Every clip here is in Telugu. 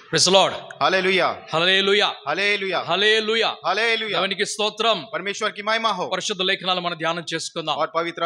Praise the Lord. Hallelujah hallelujah hallelujah hallelujah hallelujah దేవునికి స్తోత్రం. परमेश्वर की महिमा हो। పరిశుద్ధ లేఖనాలు మనం ధ్యానం చేసుకుందాం. और पवित्र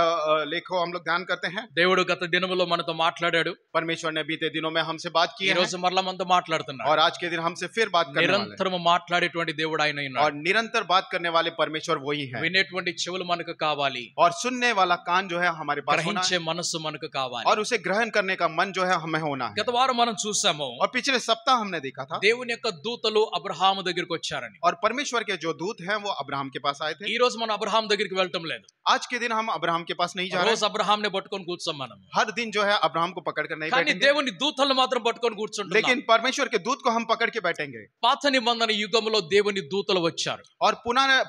लेखों हम लोग ध्यान करते हैं। దేవుడు గత దినములో మనతో మాట్లాడాడు. परमेश्वर ने बीते दिनों में हमसे बात की ఈ है రోజు మరలా మనతో మాట్లాడుతున్నాడు. और आज के दिन हमसे फिर बात करने वाले हैं। నిరంతరం మాట్లాడేటువంటి దేవుడు ఆయన ఉన్నాడు. और निरंतर बात करने वाले परमेश्वर वही है। వినేటువంటి చెవులు మనకు కావాలి. और सुनने वाला कान जो है हमारे पास होना గ్రహించే है మనసు మనకు కావాలి. और उसे ग्रहण करने का मन जो है हमें होना है। గత వారం మనం చూసాము और पिछले सप्ताह हमने देखा था దేవుని యొక్క దూతలు అబ్రహాము దగ్గరికి వచ్చారని. और परमेश्वर के जो दूत हैं वो अब्राहम के पास आए थे। ఈ రోజు మనం అబ్రహాం దగ్గరికి వెళ్ళటం లేదు. आज के दिन हम अब्राहम के पास नहीं जा रहे రోజు అబ్రహాం ని పట్టుకొని కూర్చోం మనం. हर दिन जो है अब्राहम को पकड़ कर नहीं కానీ बैठेंगे దేవుని దూతలను మాత్రం పట్టుకొని కూర్చుంటున్నాం. लेकिन परमेश्वर के दूत को हम पकड़ के बैठेंगे। పాత నిబంధన యుగంలో దేవుని దూతలు వచ్చారు. और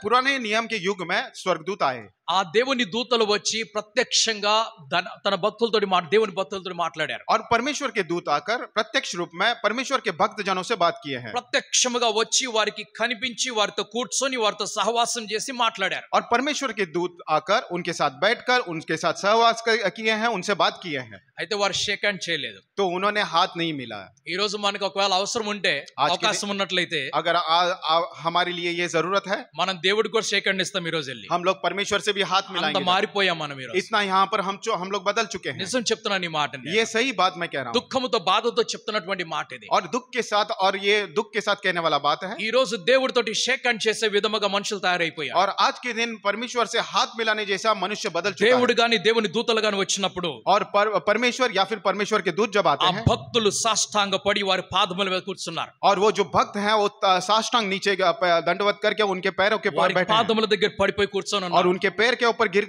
पुराने नियम के युग में स्वर्गदूत आए। ఆ దేవుని దూతలు వచ్చి ప్రత్యక్షంగా తన భక్తులతో దేవుని భక్తులతో మాట్లాడారు. और परमेश्वर के दूत आकर प्रत्यक्ष रूप में परमेश्वर के भक्त जनों से बात किए हैं। ప్రత్యక్షముగా వచ్చి వారికి కనిపించి వారితో కూర్చొని వారితో సహవాసం చేసి మాట్లాడారు. और परमेश्वर के दूत आकर उनके साथ बैठकर उनके साथ सहवास किए हैं, उनसे बात किए हैं। అయితే వారు షేక్ హ్యాండ్ చేయలేదు. तो उन्होंने हाथ नहीं मिला। ఈ రోజు మనకు ఒకవేళ అవసరం ఉంటే అవకాశం ఉన్నట్లయితే अगर हमारे लिए ये जरूरत है మనం దేవుడికి కూడా షేక్ హ్యాండ్ ఇస్తాం. ఈ రోజు వెళ్ళి हम लोग परमेश्वर से भी हाथ मिलाएंगे। మారిపోయాం మనం ఈ రోజు. इतना यहाँ पर हम लोग बदल चुके हैं। నిజం చెప్తున్నాను ఈ మాటని. ये सही बात मैं कह रहा हूँ। దుఃఖముతో బాధతో చెప్తున్నటువంటి మాట ఇది. और दुख के साथ और ये दुख के साथ कहने वाला बात है। ఈ రోజు దేవుడితోటి షేక్ హ్యాండ్ చేసే విధముగా మనుషులు తయారైపోయారు. और आज के दिन परमेश्वर से हाथ मिलाने जैसा मनुष्य बदल चुका है। దేవుడు గాని దేవుని దూతలు గాని వచ్చినప్పుడు और परमेश्वर या फिर परमेश्वर के दूत जब आते हैं భక్తులు సాష్టాంగ పడి వారి పాదముల మీద కూర్చున్నారు. और वो जो भक्त हैं वो साष्टांग नीचे दंडवत करके उनके पैरों के ऊपर बैठे పాదముల దగ్గర పడిపోయి కూర్చొని और उनके पैर के ऊपर गिर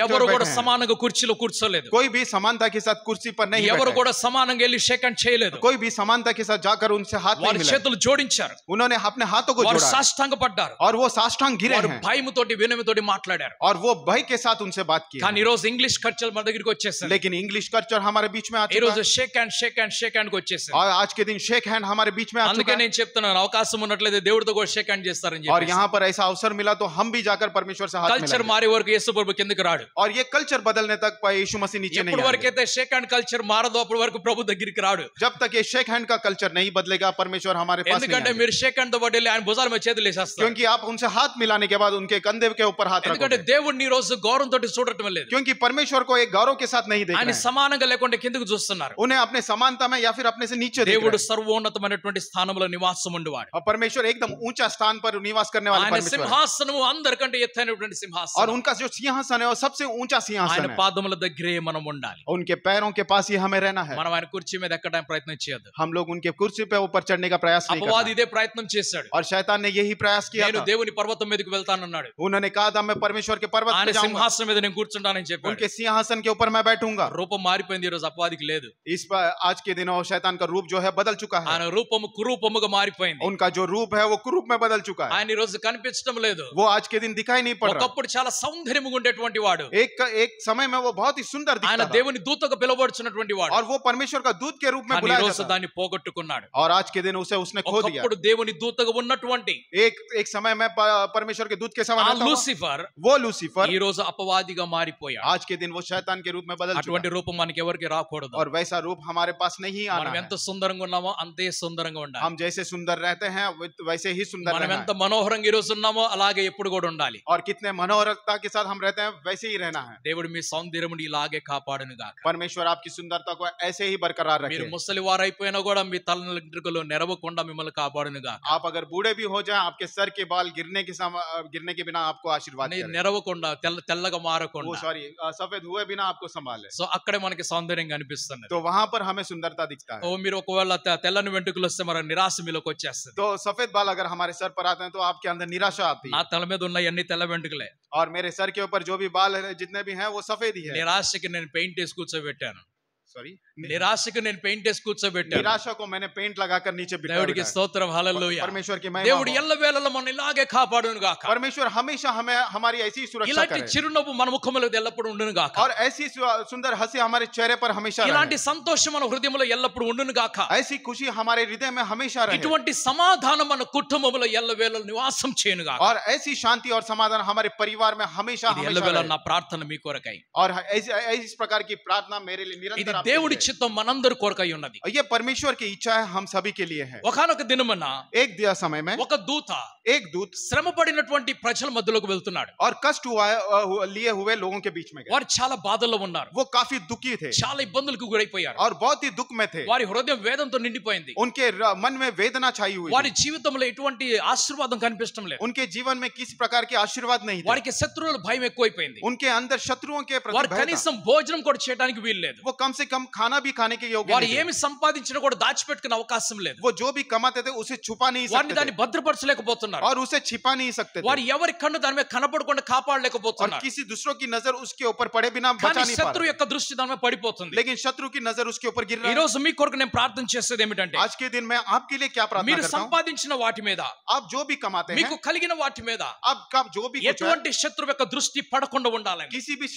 ఎవరు కూడా సమానంగా కుర్చీలో కూర్చోలేదు. कोई भी समानता के साथ कुर्सी पर नहीं ఎవరు కూడా సమానంగా వెళ్ళి షేక్ హ్యాండ్ చేయలేదు. कोई भी समानता के साथ जाकर उनसे हाथ नहीं मिलाया। చేతులు జోడించారు. उन्होंने अपने हाथों को जोड़ा సాష్టాంగ పడ్డారు. और वो साष्टांग गिरे हैं భయముతోటి వినయముతోటి మాట్లాడారు. और वो भय के साथ उनसे बात की। కానీ ఈ రోజు ఇంగ్లీష్ కల్చర్ మన దగ్గరికి వచ్చేసింది. लेकिन इंग्लिश कल्चर हमारे बीच में आ ఈ चुका రోజు है। Shake hand shake hand shake hand వచ్చేసింది. और आज के दिन शेक हैंड हमारे बीच में आ चुका అందుకే है। నేను చెప్తున్నాను అవకాశం ఉన్నట్లయితే దేవుడితో కూడా షేక్ హ్యాండ్ చేస్తారని और చెప్పి. यहाँ पर ऐसा अवसर मिला तो हम भी जाकर परमेश्वर से हाथ కల్చర్ मिलाएंगे। మారే వరకు యేసు ప్రభు కిందకి రాడు. और ये कल्चर बदलने तक यीशु मसीह नीचे नहीं ఎప్పటి వరకు आएंगे। అయితే షేక్ హ్యాండ్ కల్చర్ మారదో అప్పటి వరకు ప్రభు దగ్గరికి రాడు. जब तक ये शेक हैंड का कल्चर नहीं बदलेगा परमेश्वर हमारे पास नहीं ఎందుకంటే आएंगे। మీరు షేక్ హ్యాండ్ తో పాటు వెళ్ళి ఆయన భుజాల మీద చేతులు వేసేస్తారు. क्योंकि आप उनसे हाथ मिलाने के बाद उनके कंधे के ऊपर हाथ ఎందుకంటే रखोगे। దేవుడిని ఈ రోజు గౌరవంతో చూడటం లేదు. क्योंकि परमेश्वर को एक गौरव के साथ नहीं देख ఆయన रहे हैं। సమానంగా లేకుండా కిందకు చూస్తున్నారు. उन्हें अपने समानता में या फिर अपने से नीचे देख रहे దేవుడు हैं। సర్వోన్నతమైనటువంటి స్థానంలో నివాసం ఉండేవాడు. और परमेश्वर एकदम ऊंचा स्थान पर निवास करने वाले ఆయన परमेश्वर हैं। సింహాసనము అందరికంటే ఎత్తైనటువంటి और సింహాసనం. उनका जो सिंहासन है वो सबसे ऊंचा ఆయన सिंहासन है। పాదముల దగ్గరే మనం ఉండాలి. उनके पैरों के पास ही हमें रहना है। మనం ఆయన కుర్చీ మీద ఎక్కడానికి ప్రయత్నం చేయొద్దు. हम लोग उनके कुर्सी पे ऊपर चढ़ने का प्रयास नहीं అపవాది करना। ఇదే ప్రయత్నం చేశాడు. और शैतान ने यही प्रयास किया నేను था। దేవుని పర్వతం మీదకి వెళ్తానన్నాడు. उन्होंने कहा था मैं परमेश्वर के पर्वत ఆయన पे जाऊंगा, సింహాసనం మీద నేను కూర్చుంటానని చెప్పాడు. उनके सिंहासन के ऊपर मैं बैठूंगा। రూపం మారిపోయింది. ఈ రోజు అపవాదికి లేదు. इस पर आज के दिनों शैतान का रूप जो है बदल चुका है। ఆయన రూపము కురూపముగా మారిపోయింది. उनका जो रूप है वो कुरूप में बदल चुका है। ఆయన ఈ రోజు కనిపించడం లేదు. वो आज के दिन दिखाई नहीं पड़ रहा। ఒకప్పుడు చాలా సౌందర్యముగా ఉండేటువంటి వాడు एक समय में वो बहुत ही सुंदर ఆయన दिखता था దేవుని దూతగా పిలువబడుచున్నటువంటి వాడు. और वो परमेश्वर का दूत के रूप में కానీ ఈ बुलाया రోజు जाता था। దాన్ని పోగొట్టుకున్నాడు. और आज के दिन उसने खो दिया। ఒకప్పుడు దేవుని దూతగా ఉన్నటువంటి एक समय में परमेश्वर के दूत के समान ఆ रहता था। లూసిఫర్ वो लूसीफर ఈ రోజు అపవాదిగా మారిపోయాడు. आज के दिन वो शैतान के रूप में बदल चुका అటువంటి है। రూపం మనకి ఎవరికి రాకూడదు. और वैसा रूप हमारे पास नहीं आना మనం है। ఎంత సుందరంగా ఉన్నామో అంతే సుందరంగా ఉండాలి. हम जैसे सुंदर रहते हैं वैसे ही सुंदर మనం रहना ఎంత है। మనోహరంగా ఈ రోజు ఉన్నామో అలాగే ఎప్పుడు కూడా ఉండాలి. और कितने मनोहरता के साथ हम रहते हैं वैसे ही रहना है। దేవుడు మీ సౌందర్యముని ఇలాగే కాపాడును గాక. परमेश्वर आपकी सुंदरता को ऐसे ही बरकरार మీరు रखे। ముసలి వారైపోయినా కూడా మీ తల వెంట్రుకలు నెరవకుండా మిమ్మల్ని కాపాడును గాక. आप अगर बूढ़े भी हो जाएं आपके सर के बाल गिरने के बिना आपको आशीर्वाद करे। నెరవకుండా తెల్లగా वो మారకుండా सॉरी सफेद हुए बिना आपको संभाले। సో అక్కడే మనకి సౌందర్యం కనిపిస్తుంది. तो वहां पर हमें सुंदरता दिखता है। ఓ మీరు ఒకవేళ తెల్లని వెంట్రుకలు వస్తే మరి నిరాశ మీలోకి వచ్చేస్తుంది. तो सफेद बाल अगर हमारे सर पर आते हैं तो आपके अंदर निराशा आती నా है। తల మీద ఉన్న అన్ని తెల్ల వెంట్రుకలే. और मेरे सर के ऊपर जो भी बाल है जितने भी हैं वो सफेद ही है। నిరాశకి నేను పెయింట్ వేసి కూర్చోబెట్టాను. सॉरी నిరాశకు నేను పెయింట్ వేసి కూర్చోబెట్టాను. निराशा को मैंने पेंट लगाकर नीचे దేవుడికి స్తోత్రం హల్లెలూయా. परमेश्वर की महिमा దేవుడు हो। ఎల్లవేళలా మనల్ని ఇలాగే కాపాడును గాక. परमेश्वर हमेशा हमें हमारी ऐसी सुरक्षा ఇలాంటి करे చిరునవ్వు మన ముఖములో ఎల్లప్పుడూ ఉండును గాక. और ऐसी सुंदर हंसी हमारे चेहरे पर हमेशा ఇలాంటి रहे। సంతోషం మన హృదయంలో ఎల్లప్పుడూ ఉండును గాక. ऐसी खुशी हमारे हृदय में हमेशा रहे। ఇటువంటి సమాధానం మన కుటుంబంలో ఎల్లవేళలా నివాసం చేయను గాక. और ऐसी शांति और समाधान हमारे परिवार में हमेशा ఇది हमेशा ఎల్లవేళలా रहे। నా ప్రార్థన మీ కొరకై. और इस प्रकार की प्रार्थना मेरे लिए ఇది निरंतर आपके దేవుడి लिए చిత్తం మనందరి కొరకై ఉన్నది. है। ये परमेश्वर की इच्छा है, हम सभी के लिए है। ఒకానొక దినమున एक दिया समय में ఒక దూత एक दूत శ్రమ పడినటువంటి ప్రజల మధ్యలోకి వెళ్తున్నాడు. और कष्ट लिए हुए लोगों के बीच में गए। వారు చాలా బాధల్లో ఉన్నారు, वो काफी दुखी थे చాలా ఇబ్బందులకు గురైపోయారు. और बहुत ही दुख में थे। వారి హృదయం వేదంతో నిండిపోయింది. उनके मन में वेदना छाई हुई వారి थी। జీవితంలో ఎటువంటి ఆశీర్వాదం కనిపించడం లేదు. उनके जीवन में किसी प्रकार के आशीर्वाद नहीं थे। వారికి శత్రువుల భయం ఎక్కువైపోయింది. उनके अंदर शत्रुओं के प्रति వారు भय था। కనీసం భోజనం కూడా చేయడానికి వీలు లేదు. वो कम से कम खाना भी खाने के योग्य వారు नहीं थे। ఏమి సంపాదించినా కూడా దాచిపెట్టుకునే అవకాశం లేదు. वो जो भी कमाते थे उसे छुपा नहीं వారిని सकते దాన్ని थे భద్రపరచలేకపోతున్నారు. और उसे छिपा नहीं सकते थे వారు ఎవరి కన్ను దాని మీద కనపడకుండా और కాపాడలేకపోతున్నారు. किसी दूसरों की नजर उसके ऊपर पड़े बिना बचा కానీ नहीं पा శత్రు रहे। యొక్క దృష్టి దాని మీద పడిపోతుంది. लेकिन शत्रु की नजर उसके ऊपर गिर ఈ रहा है। రోజు మీ కొరకు నేను ప్రార్థన చేసేది ఏమిటంటే, आज के दिन मैं आपके लिए क्या प्रार्थना మీరు करता हूँ, సంపాదించిన వాటి మీద, आप जो भी कमाते మీకు हैं, కలిగిన వాటి మీద आपका जो भी कुछ है, ఎటువంటి శత్రువు యొక్క దృష్టి పడకుండా ఉండాలని. किसी भी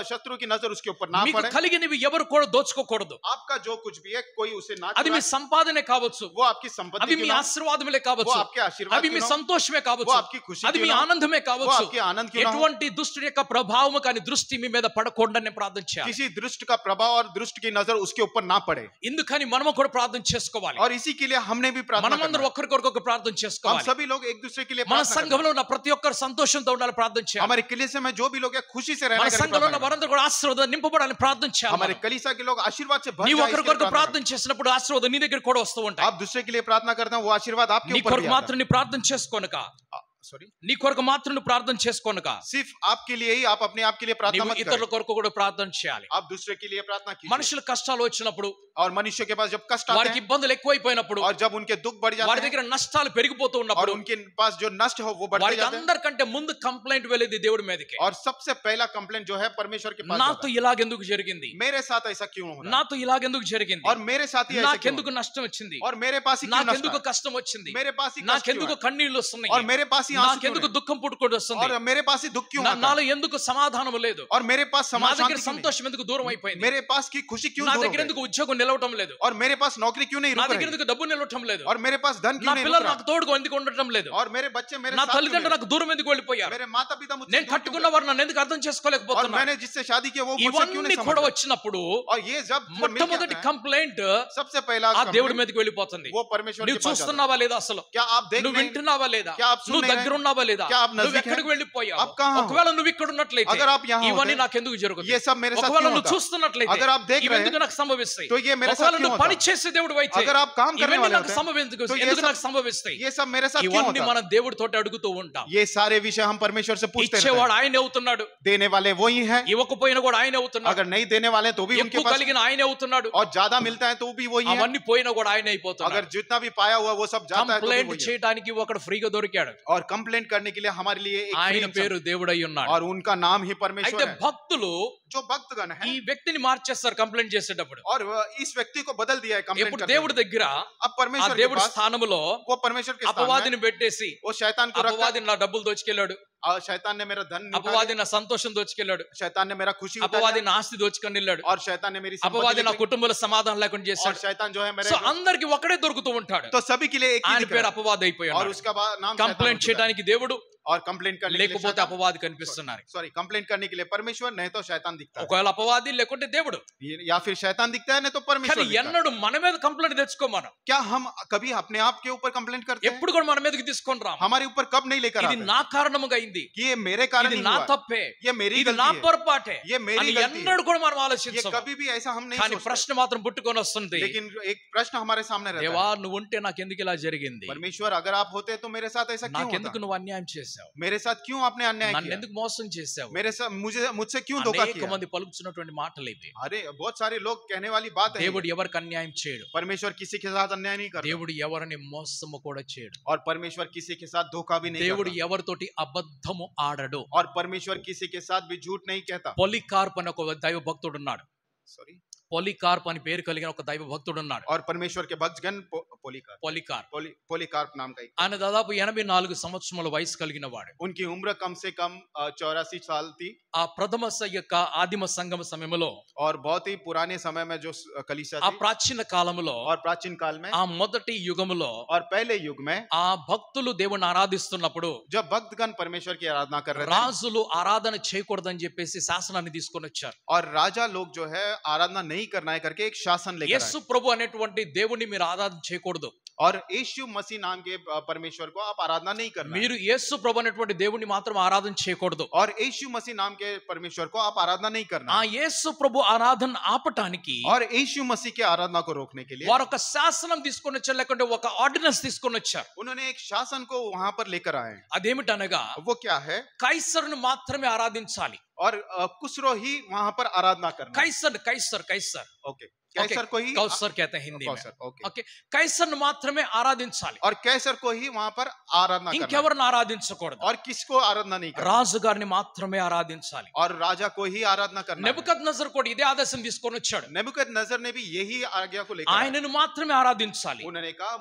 शत्रु की नजर उसके ऊपर ना మీకు पड़े। కలిగినవి ఎవరు కూడా దోచుకోకూడదు. आपका जो कुछ भी है कोई उसे ना అది మీ चुराए। సంపాదనే కావచ్చు, वो आपकी संपत्ति అవి क्यों మీ ना हो, ఆశీర్వాదములే वो కావచ్చు, आपके आशीर्वाद అవి మీ क्यों ना हो, సంతోషమే वो కావచ్చు, आपकी खुशी అది మీ क्यों ना हो, ఆనందమే वो కావచ్చు. आपके आनंद क्यों ना हो, ఎటువంటి దుష్టుడి యొక్క ప్రభావం కానీ దృష్టి మీ మీద పడకుండా నేను ప్రార్థన చేయాలి. किसी दृष्ट का प्रभाव और दृष्ट की नजर उसके ऊपर ना पड़े। ఇందుకని మనము కూడా ప్రార్థన చేసుకోవాలి. और इसी के लिए हमने भी प्रार्थना करना మనమందరం है। ఒకరికొకరు ప్రార్థన हम చేసుకోవాలి. सभी लोग एक दूसरे के लिए మన प्रार्थना करना సంఘంలో ఉన్న ప్రతి ఒక్కరు సంతోషంతో ఉండాలి, ప్రార్థన है। చేయాలి. हमारे कलीसिया में जो भी लोग हैं खुशी से रहना మన के लिए సంఘంలో ఉన్న प्रार्थना వారందరూ కూడా ఆశీర్వాదం నింపబడాలని ప్రార్థన करें। చేయాలి. हमारे कलीसिया के लोग आशीर्वाद से भर నీ जाए, इसके लिए ఒకరికొరకు प्रार्थना ప్రార్థన చేసినప్పుడు ఆశీర్వాదం నీ దగ్గర కూడా వస్తూ करें। ఉంటాయి. आप दूसरे के लिए प्रार्थना करते हैं, वो आशीर्वाद आपके నీ ऊपर కొరకు भी आता మాత్రం నీ ప్రార్థన చేసుకోనక, है। सॉरी, నీ కొరకు మాత్రం నువ్వు ప్రార్థన చేసుకోనక, सिर्फ आपके लिए ही, आप अपने आप के लिए प्रार्थना నీవు मत ఇతరుల करें, కొరకు కూడా ప్రార్థన చేయాలి. आप दूसरे के लिए प्रार्थना कीजिए। మనుషుల కష్టాలు వచ్చినప్పుడు, और मनुष्य के पास जब कष्ट आते వారికి हैं ఇబ్బందులు ఎక్కువైపోయినప్పుడు, और जब उनके दुख बढ़ వారి जाते हैं దగ్గర నష్టాలు పెరిగిపోతూ और ఉన్నప్పుడు, उनके पास जो नष्ट हो वो बढ़ते వారికి जाते हैं, అందరికంటే ముందు కంప్లైంట్ వెళ్ళేది దేవుడి మీదకి. और सबसे पहला कंप्लेंट जो है परमेश्वर के पास నాతో जाता ఇలాగెందుకు జరిగింది, है। मेरे साथ ऐसा क्यों हो रहा నాతో ఇలాగెందుకు జరిగింది, है और मेरे साथ ही ऐसा क्यों నాకెందుకు हो रहा నష్టం వచ్చింది, है? और मेरे पास ही क्यों नष्ट నాకెందుకు है? కష్టం వచ్చింది, मेरे पास ही कष्ट क्यों నాకెందుకు है? కన్నీళ్లు వస్తున్నాయి, और मेरे पास ही आंसू क्यों నాకెందుకు है? దుఃఖం పుట్టుకొని వస్తుంది, और मेरे पास ही दुख क्यों आता है? నాలో ఎందుకు సమాధానం లేదు, और मेरे पास నా समाज దగ్గర शांति क्यों సంతోషం ఎందుకు దూరం नहीं? అయిపోయింది, मेरे पास की खुशी क्यों నా दूर हो దగ్గర गई? ఎందుకు ఉద్యోగం నిలవటం లేదు, और मेरे पास नौकरी क्यों नहीं నా रुक దగ్గర रही? ఎందుకు డబ్బు నిలవటం లేదు, और मेरे पास धन నా क्यों नहीं रुक పిల్లలు रहा? నాకు తోడుగా ఎందుకు ఉండటం లేదు, और मेरे बच्चे मेरे నా साथ क्यों తల్లిదండ్రులు नहीं నాకు దూరం ఎందుకు रहे? వెళ్ళిపోయారు, मेरे माता पिता मुझसे నేను दूर क्यों కట్టుకున్న गए? వారు నన్ను ఎందుకు అర్థం और చేసుకోలేకపోతున్నారు. मैंने जिससे शादी की वो मुझसे क्यों ఇవన్నీ नहीं समझ కూడా रहे? వచ్చినప్పుడు और ये जब मिल के మొట్టమొదటి आता है, కంప్లైంట్ सबसे पहला ఆ దేవుడి complaint మీదకి వెళ్ళిపోతుంది. वो परमेश्वर నువ్వు के पास जाता है। చూస్తున్నావా లేదా, అసలు क्या आप देख నువ్వు नहीं? వింటున్నావా లేదా, क्या आप सुन నువ్వు नहीं रहे? దగ్గర ఉన్నావా లేదా, क्या आप నువ్వు नजदीक ఎక్కడికి हैं? వెళ్ళిపోయావు, आप कहाँ हो? ఒకవేళ నువ్వు ఇక్కడ ఉన్నట్లయితే अगर आप यहाँ ఇవన్నీ होते, నాకెందుకు జరుగుతాయి, ये सब मेरे साथ ఒకవేళ क्यों నువ్వు होता? చూస్తున్నట్లయితే अगर आप देख रहे ఇవెందుకు हैं, నాకు సంభవిస్తాయి, तो ये मेरे साथ ఒకవేళ क्यों నువ్వు होता? పని చేసే దేవుడు అయితే अगर आप काम करने ఇవన్నీ वाले నాకు होते हैं, సంభవించు, तो ये ఎందుకు सब- నాకు సంభవిస్తాయి, ये सब मेरे साथ क्यों ఇవన్నీ होता? మన దేవుడితోటి అడుగుతూ ఉంటాం. ये सारे विषय हम परमेश्वर से पूछते रहते ఇచ్చేవాడు हैं। ఆయనే అవుతున్నాడు, देने वाले वो ही है, ఇవ్వకపోయినా కూడా ఆయనే అవుతున్నాడు, अगर नहीं देने वाले तो भी उनके ఎక్కువ पास, కలిగిన ఆయనే అవుతున్నాడు, और ज्यादा मिलता है तो भी वही है, అవన్నీ పోయినా కూడా ఆయనే అయిపోతున్నాడు. अगर जितना भी पाया हुआ वो सब जाता है तो भी కంప్లైంట్ वही है। చేయడానికి ఒకడు ఫ్రీగా దొరికాడు, और कंप्लेंट करने के लिए हमारे लिए एक ఆయన free పేరు దేవుడై ఉన్నాడు. और उनका नाम ही అయితే परमेश्वर है। భక్తులు जो भक्तगण ఈ है వ్యక్తిని మార్చేస్తారు కంప్లైంట్ చేసేటప్పుడు. और इस व्यक्ति को बदल दिया है कंप्लेंट ఇప్పుడు करते దేవుడి हुए। దగ్గర अब ఆ परमेश्वर के దేవుడి पास స్థానములో वो परमेश्वर के स्थान में అపవాదిని పెట్టేసి, वो शैतान को रखा, అపవాదిని నా డబ్బులు దోచుకెళ్ళాడు, और शैतान ने मेरा धन निकाला, అపవాది నా సంతోషం దోచుకెళ్ళాడు, शैतान ने मेरा खुशी उठा అపవాది लिया, నా ఆస్తి దోచుకొని వెళ్ళాడు, और शैतान ने मेरी संपत्ति అపవాది నా लेकर- కుటుంబంలో సమాధానం లేకుండా और చేశాడు. शैतान जो है मेरे సో అందరికి ఒకడే దొరుకుతూ ఉంటాడు, तो सभी के लिए एक ही ఆయన दिख పేరు रहा है। అపవాది और అయిపోయాడు. उसका नाम కంప్లైంట్ చేయడానికి దేవుడు, और कंप्लेंट करने के लिए లేకపోతే शैतान- అపవాది కనిపిస్తున్నారు. सॉरी कंप्लेंट करने के लिए परमेश्वर, नहीं तो शैतान दिखता है, ఒకవేళ అపవాది లేకుంటే దేవుడు. या फिर शैतान दिखता है नहीं तो కానీ परमेश्वर दिखता है। ఎన్నడూ మన మీద కంప్లైంట్ తెచ్చుకో, మనం क्या हम कभी अपने आप के ऊपर कंप्लेंट करते हैं? ఎప్పుడు కూడా మన మీదకి తీసుకొని రాము. हमारे ऊपर कब नहीं लेकर ఇది आते నా కారణముగా అయింది, कि ये मेरे कारण ఇది ही నా हुआ है, తప్పే, ये मेरी ఇది నా गलती है, పొరపాటే ये मेरी అని गलती है। ఎన్నడూ కూడా మనం ये ఆలోచించము. कभी भी ऐसा हम नहीं కానీ सोचते। ప్రశ్న మాత్రం పుట్టుకొని వస్తుంది, लेकिन एक प्रश्न हमारे सामने रहता దేవా है, నువ్వు ఉంటే నాకు ఎందుకు ఇలా జరిగింది, परमेश्वर अगर आप होते तो मेरे साथ ऐसा क्यों నాకెందుకు होता? నువ్వు అన్యాయం చేశావు, मेरे साथ क्यों आपने अन्याय నన్ను किया? ఎందుకు మోసం చేశావు. मेरे साथ मुझसे क्यों धोखा అనేక किया? మంది పలుకుతున్నటువంటి మాటలు ఇవి. अरे बहुत सारे लोग कहने वाली बात है, దేవుడు ఎవరికి అన్యాయం చేయడు, परमेश्वर किसी के साथ अन्याय नहीं करता, దేవుడు ఎవరిని మోసము కూడా చేయడు, और परमेश्वर किसी के साथ धोखा भी नहीं దేవుడు करता, ఎవరితోటి అబద్ధము ఆడడు. और परमेश्वर किसी के साथ भी झूठ नहीं कहता। పొలికార్ప్ అని ఒక దైవ భక్తుడు ఉన్నాడు. सॉरी, పొలికార్ప్ అని పేరు కలిగిన ఒక దైవ భక్తుడు ఉన్నాడు. और परमेश्वर के भक्तगण పొలికార్ पोलीकार्प नाम का एक, ఆయన దాదాపు 84 సంవత్సరముల వయసు కలిగిన వాడు. उनकी उम्र कम से कम 84 साल थी ఆ ప్రథమ యొక్క ఆదిమ సంగమ సమయంలో, और बहुत ही पुराने समय में जो कलीसिया ఆ थी ప్రాచీన కాలములో, और प्राचीन काल में ఆ మొదటి యుగములో और पहले युग में ఆ భక్తులు దేవుణ్ణి ఆరాధిస్తున్నప్పుడు जब भक्तगण परमेश्वर की आराधना कर रहे थे రాజులు ఆరాధన చేయకూడదని చెప్పేసి శాసనాన్ని తీసుకొని వచ్చారు. और राजा लोग जो है आराधना नहीं करना है करके एक शासन लेकर యేసు ప్రభు అనేటువంటి దేవుణ్ణి మీరు ఆరాధన చేయకూడదు. और यीशु मसीह नाम के परमेश्वर को आप आराधना नहीं करना है। మీరు యేసు ప్రభు అనేటువంటి దేవుణ్ణి మాత్రం ఆరాధన చేయకూడదు. और यीशु मसीह नाम के परमेश्वर को आप आराधना नहीं करना ఆ है। యేసు ప్రభు ఆరాధన ఆపటానికి और यीशु मसीह के आराधना को रोकने के लिए వారు ఒక శాసనం తీసుకొని వచ్చారు, లేకుంటే ఒక ఆర్డినెన్స్ తీసుకొని వచ్చారు. उन्होंने एक शासन को वहां पर लेकर आए हैं। అదేమిటనగా वो क्या है? కైసరుని మాత్రమే ఆరాధించాలి. और कुसरो ही वहां पर आराधना करना है। కైసర్ కైసర్ కైసర్ ओके, कैसर को ही కౌసర్ कहते हैं हिंदी में. कौसर, ओके। ఓకే, కైసర్ని మాత్రమే ఆరాధించాలి, और कैसर को ही वहां पर आराधना करना है। ఇంకెవరిని ఆరాధించకూడదు. और किसको आराधना नहीं करना? రాజు గారిని మాత్రమే ఆరాధించాలి. और राजा को ही आराधना करना है। నెబుకద్నెజర్ కూడా ఇదే ఆదేశం తీసుకొని వచ్చాడు. नेबुकदनेस्सर ने भी यही आज्ञा को लेकर आए। ఆయనను మాత్రమే ఆరాధించాలి, उन्होंने कहा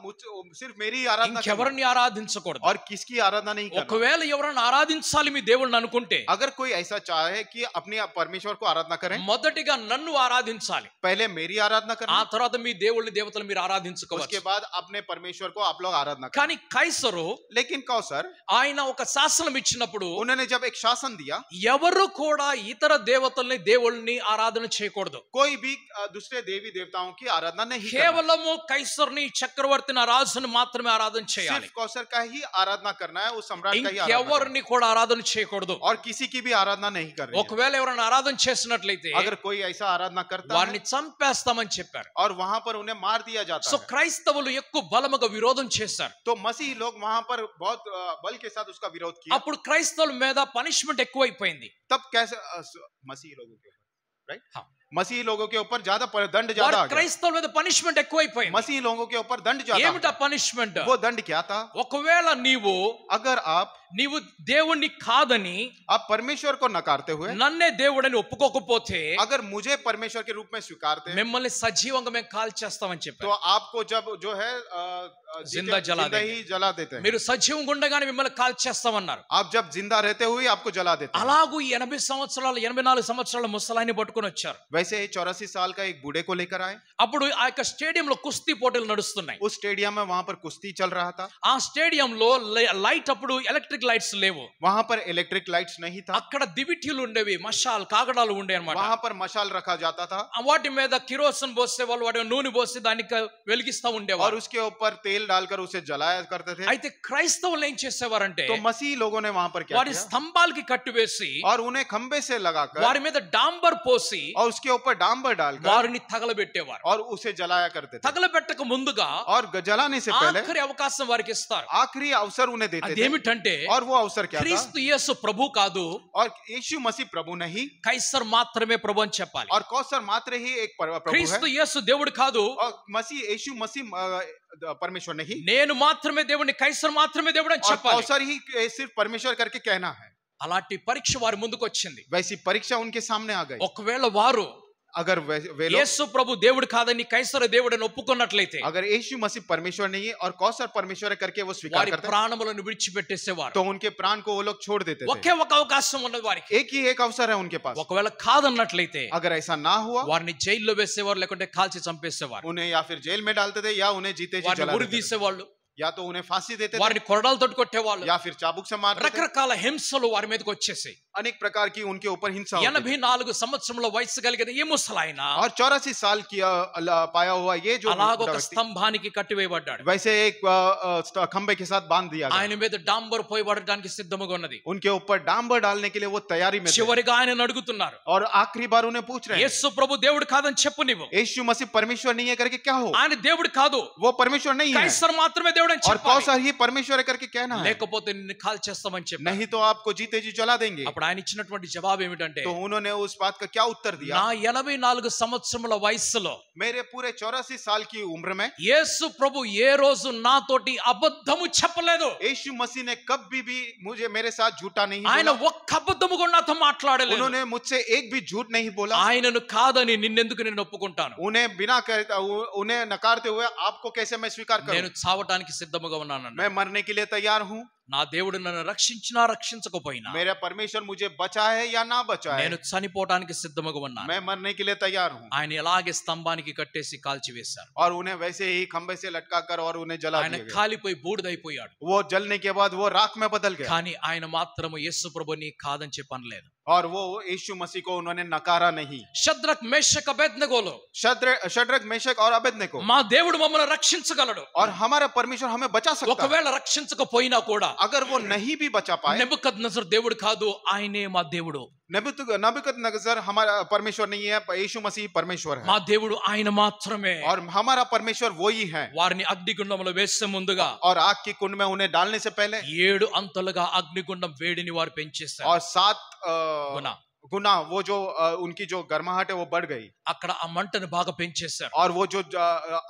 सिर्फ मेरी ही आराधना करना है। ఇంకెవరిని ఆరాధించకూడదు. और किसकी आराधना नहीं करना। ఒకవేళ ఎవరైనా ఆరాధించాలి మీ దేవుణ్ణి అనుకుంటే, अगर कोई ऐसा चाहे कि अपने परमेश्वर को आराधना करें, మొదటిగా నన్ను ఆరాధించాలి, पहले मेरी आराधना ఆ करना, తర్వాత మీ దేవుళ్ళని దేవతలు మీరు उसके ఆరాధించుకోవచ్చు. बाद अपने परमेश्वर को आप लोग आराधना करें। కానీ కైసరు लेकिन कौसर ఆయన ఒక శాసనం ఇచ్చినప్పుడు उन्होंने जब एक शासन दिया, ఎవరు కూడా ఇతర దేవతల్ని దేవుళ్ళని ఆరాధన చేయకూడదు. कोई भी दूसरे देवी देवताओं की आराधना नहीं करना। కేవలము కైసర్ని, చక్రవర్తిని, రాజుని మాత్రమే ఆరాధన చేయాలి. सिर्फ कौसर का ही आराधना करना है, उस सम्राट का ही आराधना करना ఇంకెవరిని కూడా ఆరాధన చేయకూడదు. है। और किसी की भी आराधना नहीं करनी है। ఒకవేళ ఎవరైనా ఆరాధన చేసినట్లయితే अगर कोई ऐसा आराधना करता వారిని है చంపేస్తామని చెప్పారు. और वहां पर उन्हें मार दिया जाता సో है, క్రైస్తవులు ఎక్కువ బలముగా విరోధం చేశారు. तो मसीह लोग वहां पर बहुत बल के साथ उसका विरोध किया। అప్పుడు క్రైస్తవుల మీద పనిష్మెంట్ ఎక్కువైపోయింది. तब कैसे मसीह लोगों के ऊपर, राइट, हाँ। मसीह लोगों के ऊपर दंड ज्यादा వారి आ गया। క్రైస్తవుల మీద పనిష్మెంట్ ఎక్కువైపోయింది. मसीह लोगों के ऊपर दंड ज्यादा आ ఏమిటా गया। పనిష్మెంట్? वो दंड क्या था? ఒకవేళ अगर నీవు దేవుణ్ణి కాదని आप परमेश्वर को नकारते हुए నన్నే దేవుడని ఒప్పుకోకపోతే अगर मुझे परमेश्वर के रूप में स्वीकारते हैं, మిమ్మల్ని సజీవంగా మేము కాల్ చేస్తామని तो చెప్పారు. आपको जब जो है जिंदा जला जिंदा ही जला देते हैं। మీరు సజీవంగా ఉండగానే మిమ్మల్ని కాల్ చేస్తామన్నారు. आप जब जिंदा रहते हुए आपको जला देते हैं। అలాగూ 84 సంవత్సరాల ముసలాయిని పట్టుకొని వచ్చారు. वैसे ही 84 साल का एक बूढ़े को लेकर आए। అప్పుడు ఆ యొక్క స్టేడియంలో కుస్తీ పోటీలు నడుస్తున్నాయి. उस स्टेडियम में वहां पर कुश्ती चल रहा था। ఆ స్టేడియంలో లైట్, అప్పుడు ఎలక్ట్రిక్ లైట్స్ లేవు. वहां पर इलेक्ट्रिक लाइट्स नहीं था। అక్కడ దివిటీలు ఉండేవి, మషాల్ కాగడాలు ఉండే అన్నమాట. वहां पर मशाल रखा जाता था వాటి మీద కిరోసిన్ పోసే వాళ్ళు, వాటి మీద నూనె పోసి దాన్ని వెలిగిస్తా और ఉండేవారు. उसके ऊपर तेल डालकर उसे जलाया करते थे। అయితే క్రైస్తవులు ఏం చేసేవారంటే तो मसीह लोगों ने वहां पर क्या వారి किया? స్తంభాలకి కట్టివేసి और उन्हें खंबे से लगाकर వారి మీద డాంబర్ పోసి और उसके ऊपर डांबर डालकर వారిని తగలబెట్టేవారు. और उसे जलाया करते थे। తగలబెట్టక ముందుగా और जलाने से पहले ఆఖరి అవకాశం వారికి ఇస్తారు. आखिरी अवसर उन्हें देते थे। అదేమిటంటే और वो अवसर क्या था? క్రీస్తు యేసు ప్రభు కాదు, और यीशु मसीह प्रभु नहीं, కైసర్ మాత్రమే ప్రభు అని చెప్పాలి. और कौसर मात्र ही एक प्रभु है। క్రీస్తు యేసు దేవుడు కాదు, और मसीह यीशु मसीह परमेश्वर नहीं, నేను మాత్రమే దేవుడిని, కైసర్ మాత్రమే దేవుడు అని और చెప్పాలి. कौसर ही सिर्फ परमेश्वर करके कहना है। అలాంటి పరీక్ష వారి ముందుకు వచ్చింది. वैसी परीक्षा उनके सामने आ गई। ఒకవేళ వారు अगर वे लोग, యేసు ప్రభు దేవుడు కాదని కైసరు దేవుడని ఒప్పుకున్నట్లయితే अगर यीशु मसीह परमेश्वर नहीं है और कौसर परमेश्वर है करके वो स्वीकार వారి करते, ప్రాణములను విడిచిపెట్టేసేవారు. तो उनके प्राण को वो लोग छोड़ देते थे। ఒకే ఒక అవకాశం ఉన్నది వారికి. एक ही एक अवसर है उनके पास। ఒకవేళ కాదన్నట్లయితే अगर ऐसा ना हुआ, వారిని జైల్లో వేసేవారు, లేకుంటే కాల్చి చంపేసేవారు. उन्हें या फिर जेल में डालते थे या उन्हें जीते जी వారిని जला ఉరి देते थे। తీసేవాళ్ళు, या तो उन्हें फांसी देते थे వారిని కొరడాలతోటి కొట్టేవాళ్ళు. या फिर चाबुक से मारते थे। రకరకాల హింసలు వారి మీదకి వచ్చేసాయి. अनेक प्रकार की उनके ऊपर हिंसा होती थी। 84 సంవత్సరముల వయసు కలిగిన ఈ ముసలాయన और 84 साल की पाया हुआ ये जो అలాగ ఒక व्यक्ति, స్తంభానికి కట్టివేయబడ్డాడు. वैसे एक खंबे के साथ बांध दिया गया। ఆయన మీద డాంబర్ పోయబడడానికి సిద్ధముగా ఉన్నది. उनके ऊपर डांबर डालने के लिए वो तैयारी में थे। చివరిగా ఆయన అడుగుతున్నారు, और आखिरी बार उन्हें पूछ रहे हैं, యేసు ప్రభు దేవుడు కాదని చెప్పు నీవు. यीशु मसीह परमेश्वर नहीं है करके क्या हो? ఆయన దేవుడు కాదు, वो परमेश्वर नहीं है కైసర్ మాత్రమే దేవుడు అని और చెప్పాలి. कौसर ही परमेश्वर है करके कहना है, లేకపోతే నిన్ను కాల్ చేస్తామని చెప్పారు. नहीं तो आपको जीते जी जला देंगे। అప్పుడు అప్పుడు ఆయన ఇచ్చినటువంటి జవాబు ఏమిటంటే, तो उन्होंने उस बात का क्या उत्तर दिया? నా 84 సంవత్సరముల వయస్సులో मेरे पूरे 84 साल की उम्र में యేసు ప్రభు ఏ రోజు నాతోటి అబద్ధము చెప్పలేదు. यीशु मसीह ने कभी भी मुझे मेरे साथ झूठा नहीं ఆయన बोला। ఒక్క అబద్ధము కూడా నాతో మాట్లాడలేదు. उन्होंने मुझसे एक भी झूठ नहीं बोला। ఆయనను కాదని నిన్నెందుకు నేను ఒప్పుకుంటాను? उन्हें नकारते हुए आपको कैसे मैं स्वीकार నేను करूं? చావటానికి సిద్ధముగా ఉన్నాను. मैं मरने के लिए तैयार हूं। నా దేవుడు నన్ను రక్షించినా రక్షించకపోయినా मेरा परमेश्वर मुझे बचा है या ना बचा है, నేను చనిపోవటానికి సిద్ధముగా ఉన్నాను. मैं मरने के लिए तैयार हूं। ఆయన ఎలాగే స్తంభానికి కట్టేసి కాల్చివేశారు. और उन्हें वैसे ही खंबे से लटका कर और उन्हें जला ఆయన दिया गया। కాలిపోయి బూడిదైపోయాడు. वो जलने के बाद वो राख में बदल गया। కానీ ఆయన మాత్రము యేసు ప్రభుని కాదని చెప్పనలేదు. और वो यीशु मसीह को उन्होंने नकारा नहीं। షద్రక్ మేషక్ అబేద్నెగోలు शद्रक मेशक और अबेदनेगो, మా దేవుడు మమ్మల్ని రక్షించగలడు. और हमारा परमेश्वर हमें बचा सकता है। ఒకవేళ రక్షించకపోయినా కూడా अगर वो नहीं भी बचा पाए, నెబుకద్నెజర్ దేవుడు కాదు, ఆయనే మా దేవుడు. नबूकदनेस्सर हमारा परमेश्वर नहीं है, यीशु मसीह परमेश्वर है। మా దేవుడు ఆయన మాత్రమే. और हमारा परमेश्वर वो ही है। వారిని అగ్నిగుండంలో వేసే ముందుగా और आग की कुंड में उन्हें डालने से पहले 7 అంతలుగా అగ్నిగుండం వేడిని వారు పెంచేశారు. और 7 गुना वो जो उनकी जो गर्माहट है वो बढ़ गई, అక్కడ ఆ మంటను బాగా పెంచేశారు. और वो जो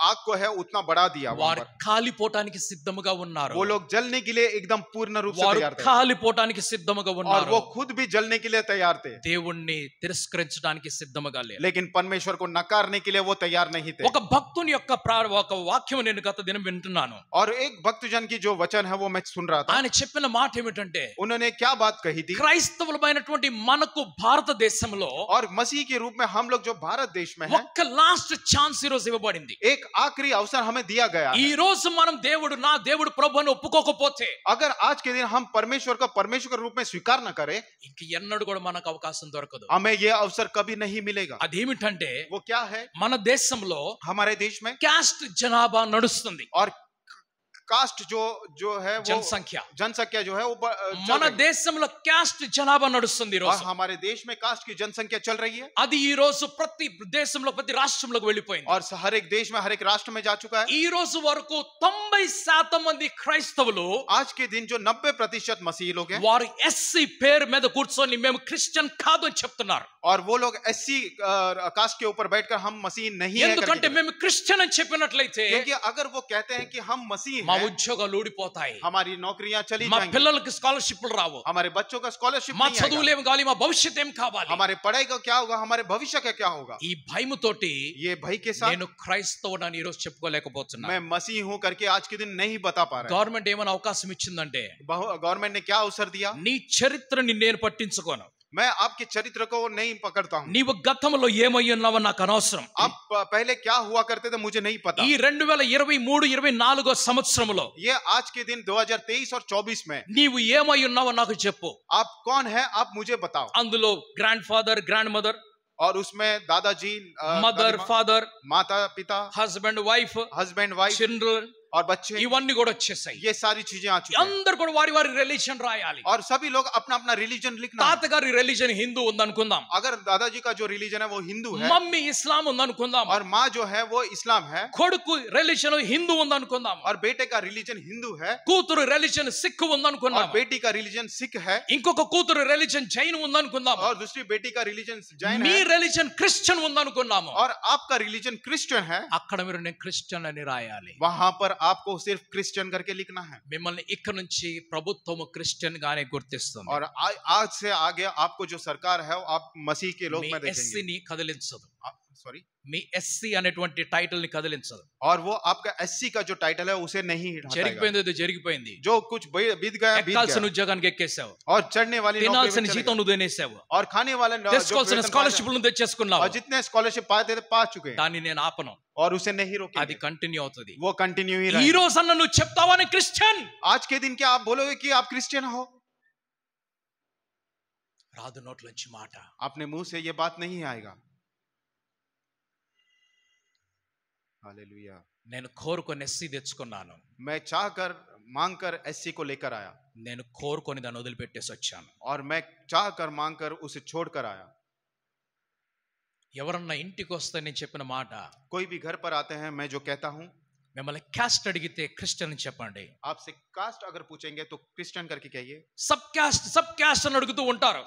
आग को है उतना बढ़ा दिया। वहां వారు पर కాలిపోవటానికి సిద్ధముగా ఉన్నారు. वो लोग जलने के लिए एकदम पूर्ण रूप से వారు तैयार थे, కాలిపోవటానికి సిద్ధముగా और ఉన్నారు. वो खुद भी जलने के लिए तैयार थे, దేవుణ్ణి తిరస్కరించడానికి సిద్ధముగా లేరు. लेकिन परमेश्वर को नकारने के लिए वो तैयार नहीं थे। ఒక భక్తుని యొక్క ఒక వాక్యం నేను గత దినం వింటున్నాను. और एक भक्तजन की जो वचन है वो मैं सुन रहा था। ఆయన చెప్పిన మాట ఏమిటంటే, उन्होंने क्या बात कही थी? క్రైస్తవులమైనటువంటి మనకు భారతదేశంలో और मसीह के रूप में हम लोग जो भारत देश में हैं, ఒక్క లాస్ట్ ఛాన్స్ ఈ రోజు ఇవ్వబడింది. एक आखिरी अवसर हमें दिया गया ఈ है। రోజు మనం దేవుడు నా దేవుడు ప్రభు అని ఒప్పుకోకపోతే अगर आज के दिन हम परमेश्वर का परमेश्वर के रूप में स्वीकार न करें, ఇంక ఎన్నడూ కూడా మనకు అవకాశం దొరకదు. हमें ये अवसर कभी नहीं मिलेगा। అదేమిటంటే, वो क्या है? మన దేశంలో हमारे देश में క్యాస్ట్ జనాభా నడుస్తుంది. और कास्ट जो है वो जनसंख्या जो है वो మన దేశంలో క్యాస్ట్ జనాభా నడుస్తుంది ఈ और రోజు. हमारे देश में कास्ट की जनसंख्या चल रही है, అది ఈ రోజు ప్రతి దేశంలో ప్రతి రాష్ట్రంలోకి వెళ్ళిపోయింది. और हर एक देश में हर एक राष्ट्र में जा चुका है। ఈ రోజు వరకు 90% మంది క్రైస్తవులు आज के दिन जो 90% मसीही लोग हैं, వారు ఎస్సీ పేరు మీద కూర్చొని మేము క్రిస్టియన్ కాదు అని చెప్తున్నారు. और वो लोग एससी कास्ट के ऊपर बैठकर हम मसीह नहीं है ఎందుకంటే करके, మేము క్రిస్టియన్ అని చెప్పినట్లయితే क्योंकि अगर वो कहते हैं कि हम मसीह మా हैं, ఉద్యోగాలు ఊడిపోతాయి, हमारी नौकरियां चली మా जाएंगी, పిల్లలకి స్కాలర్షిప్లు రావు, हमारे बच्चों का स्कॉलरशिप మా नहीं आएगा, చదువులు ఏం కావాలి, మా భవిష్యత్ ఏం కావాలి. हमारे पढ़ाई का क्या होगा, हमारे भविष्य का क्या होगा। ఈ భయముతోటి ये भय के साथ నేను క్రైస్తవుడని ఈ రోజు చెప్పుకోలేకపోతున్నా. मैं मसीह हूं करके आज के दिन नहीं बता पा रहा గవర్నమెంట్ ఏమైనా అవకాశం ఇచ్చిందంటే, है। गवर्नमेंट ने क्या अवसर दिया? నీ చరిత్రని నేను పట్టించుకోను. मैं आपके चरित्र को नहीं पकड़ता हूं। నీవు గతంలో ఏమై ఉన్నావో నాకు అనవసరం. आप पहले क्या हुआ करते थे मुझे नहीं पता। ఈ 2023-24 సంవత్సరంలో ये आज के दिन 2023 और 24 में నీవు ఏమై ఉన్నావో నాకు చెప్పు. आप कौन है, आप मुझे बताओ। అందులో గ్రాండ్ ఫాదర్, గ్రాండ్ మదర్, और उसमें दादाजी, మదర్, दादी माँ, ఫాదర్, माता पिता, husband, wife, husband wife children, और बच्चे, ఇవన్నీ కూడా వచ్చేసాయి. ये सारी चीजें आ चुकी हैं। అందరు కూడా వారి వారి రిలీజన్ రాయాలి. और सभी लोग अपना अपना रिलीजन लिखना है। తాతగారి రిలీజన్ హిందూ ఉందనుకుందాం, अगर दादाजी का जो रिलीजन है वो हिंदू है, మమ్మీ ఇస్లాం ఉందనుకుందాం, और माँ जो है वो इस्लाम है, కొడుకు రిలీజన్ హిందూ ఉందనుకుందాం, और बेटे का रिलीजन हिंदू है, కూతురు రిలీజన్ సిక్ और ఉందనుకుందాం, बेटी का रिलीजन सिख है, ఇంకొక కూతురు రిలీజన్ జైన్ ఉందనుకుందాం, और दूसरी बेटी का रिलीजन जैन మీ है, రిలీజన్ క్రిస్టియన్ ఉందనుకున్నాము. और आपका रिलीजन क्रिश्चियन है। అక్కడ మీరు నేను క్రిస్టియన్ అని రాయాలి. वहां पर आपको सिर्फ क्रिश्चियन करके लिखना है। మిమ్మల్ని ఇక్కడ నుంచి ప్రభుత్వము క్రిస్టియన్ గానే గుర్తిస్తుంది. और आज से आगे आपको जो सरकार है वो आप मसीह के लोग మీ में देखेंगे। ఎస్సీని కదిలించదు, सॉरी, మీ ఎస్సీ అనేటువంటి టైటిల్ ని కదిలించదు. और वो आपका एससी का जो टाइटल है उसे नहीं हटाएगा। జరిగిపోయింది ఏదో జరిగిపోయింది. जो कुछ बीत गया बीत ఎక్కాల్సిన गया, ఉద్యోగానికి ఎక్కేసావు, और चढ़ने वाली नौकरी में తినాల్సిన चले జీతం गए, నువ్వు తినేసావు, और खाने वाले जो తెచ్చుకోవాల్సిన वेतन స్కాలర్షిప్ पाए, నువ్వు తెచ్చేసుకున్నావు. और जितने स्कॉलरशिप पाए थे पा चुके हैं, దాన్ని నేను ఆపను, और उसे नहीं అది रोकेंगे, కంటిన్యూ అవుతుంది. वो कंटिन्यू ही ఈ रहेगा। రోజు అన్న నువ్వు చెప్తావని క్రిస్టియన్ आज के दिन क्या आप बोलोगे कि आप क्रिश्चियन हो? రాదు నోట్లోంచి మాట. अपने मुंह से ये बात नहीं आएगा। हालेलुया। నేను కోరుకొని ఎస్సీ తెచ్చుకున్నాను, मैं चाह कर मांग कर एससी को लेकर आया, నేను కోరుకొని దాన్ని వదిలిపెట్టేసి వచ్చాను. और मैं चाह कर मांग कर उसे छोड़ कर आया। ఎవరన్నా ఇంటికి వస్తే నేను చెప్పిన మాట, कोई भी घर पर आते हैं मैं जो कहता हूँ, మిమ్మల్ని క్యాస్ట్ అడిగితే క్రిస్టియన్ అని చెప్పండి. आपसे कास्ट अगर पूछेंगे तो क्रिश्चियन करके कहिए. సబ్ క్యాస్ట్ అని అడుగుతూ ఉంటారు.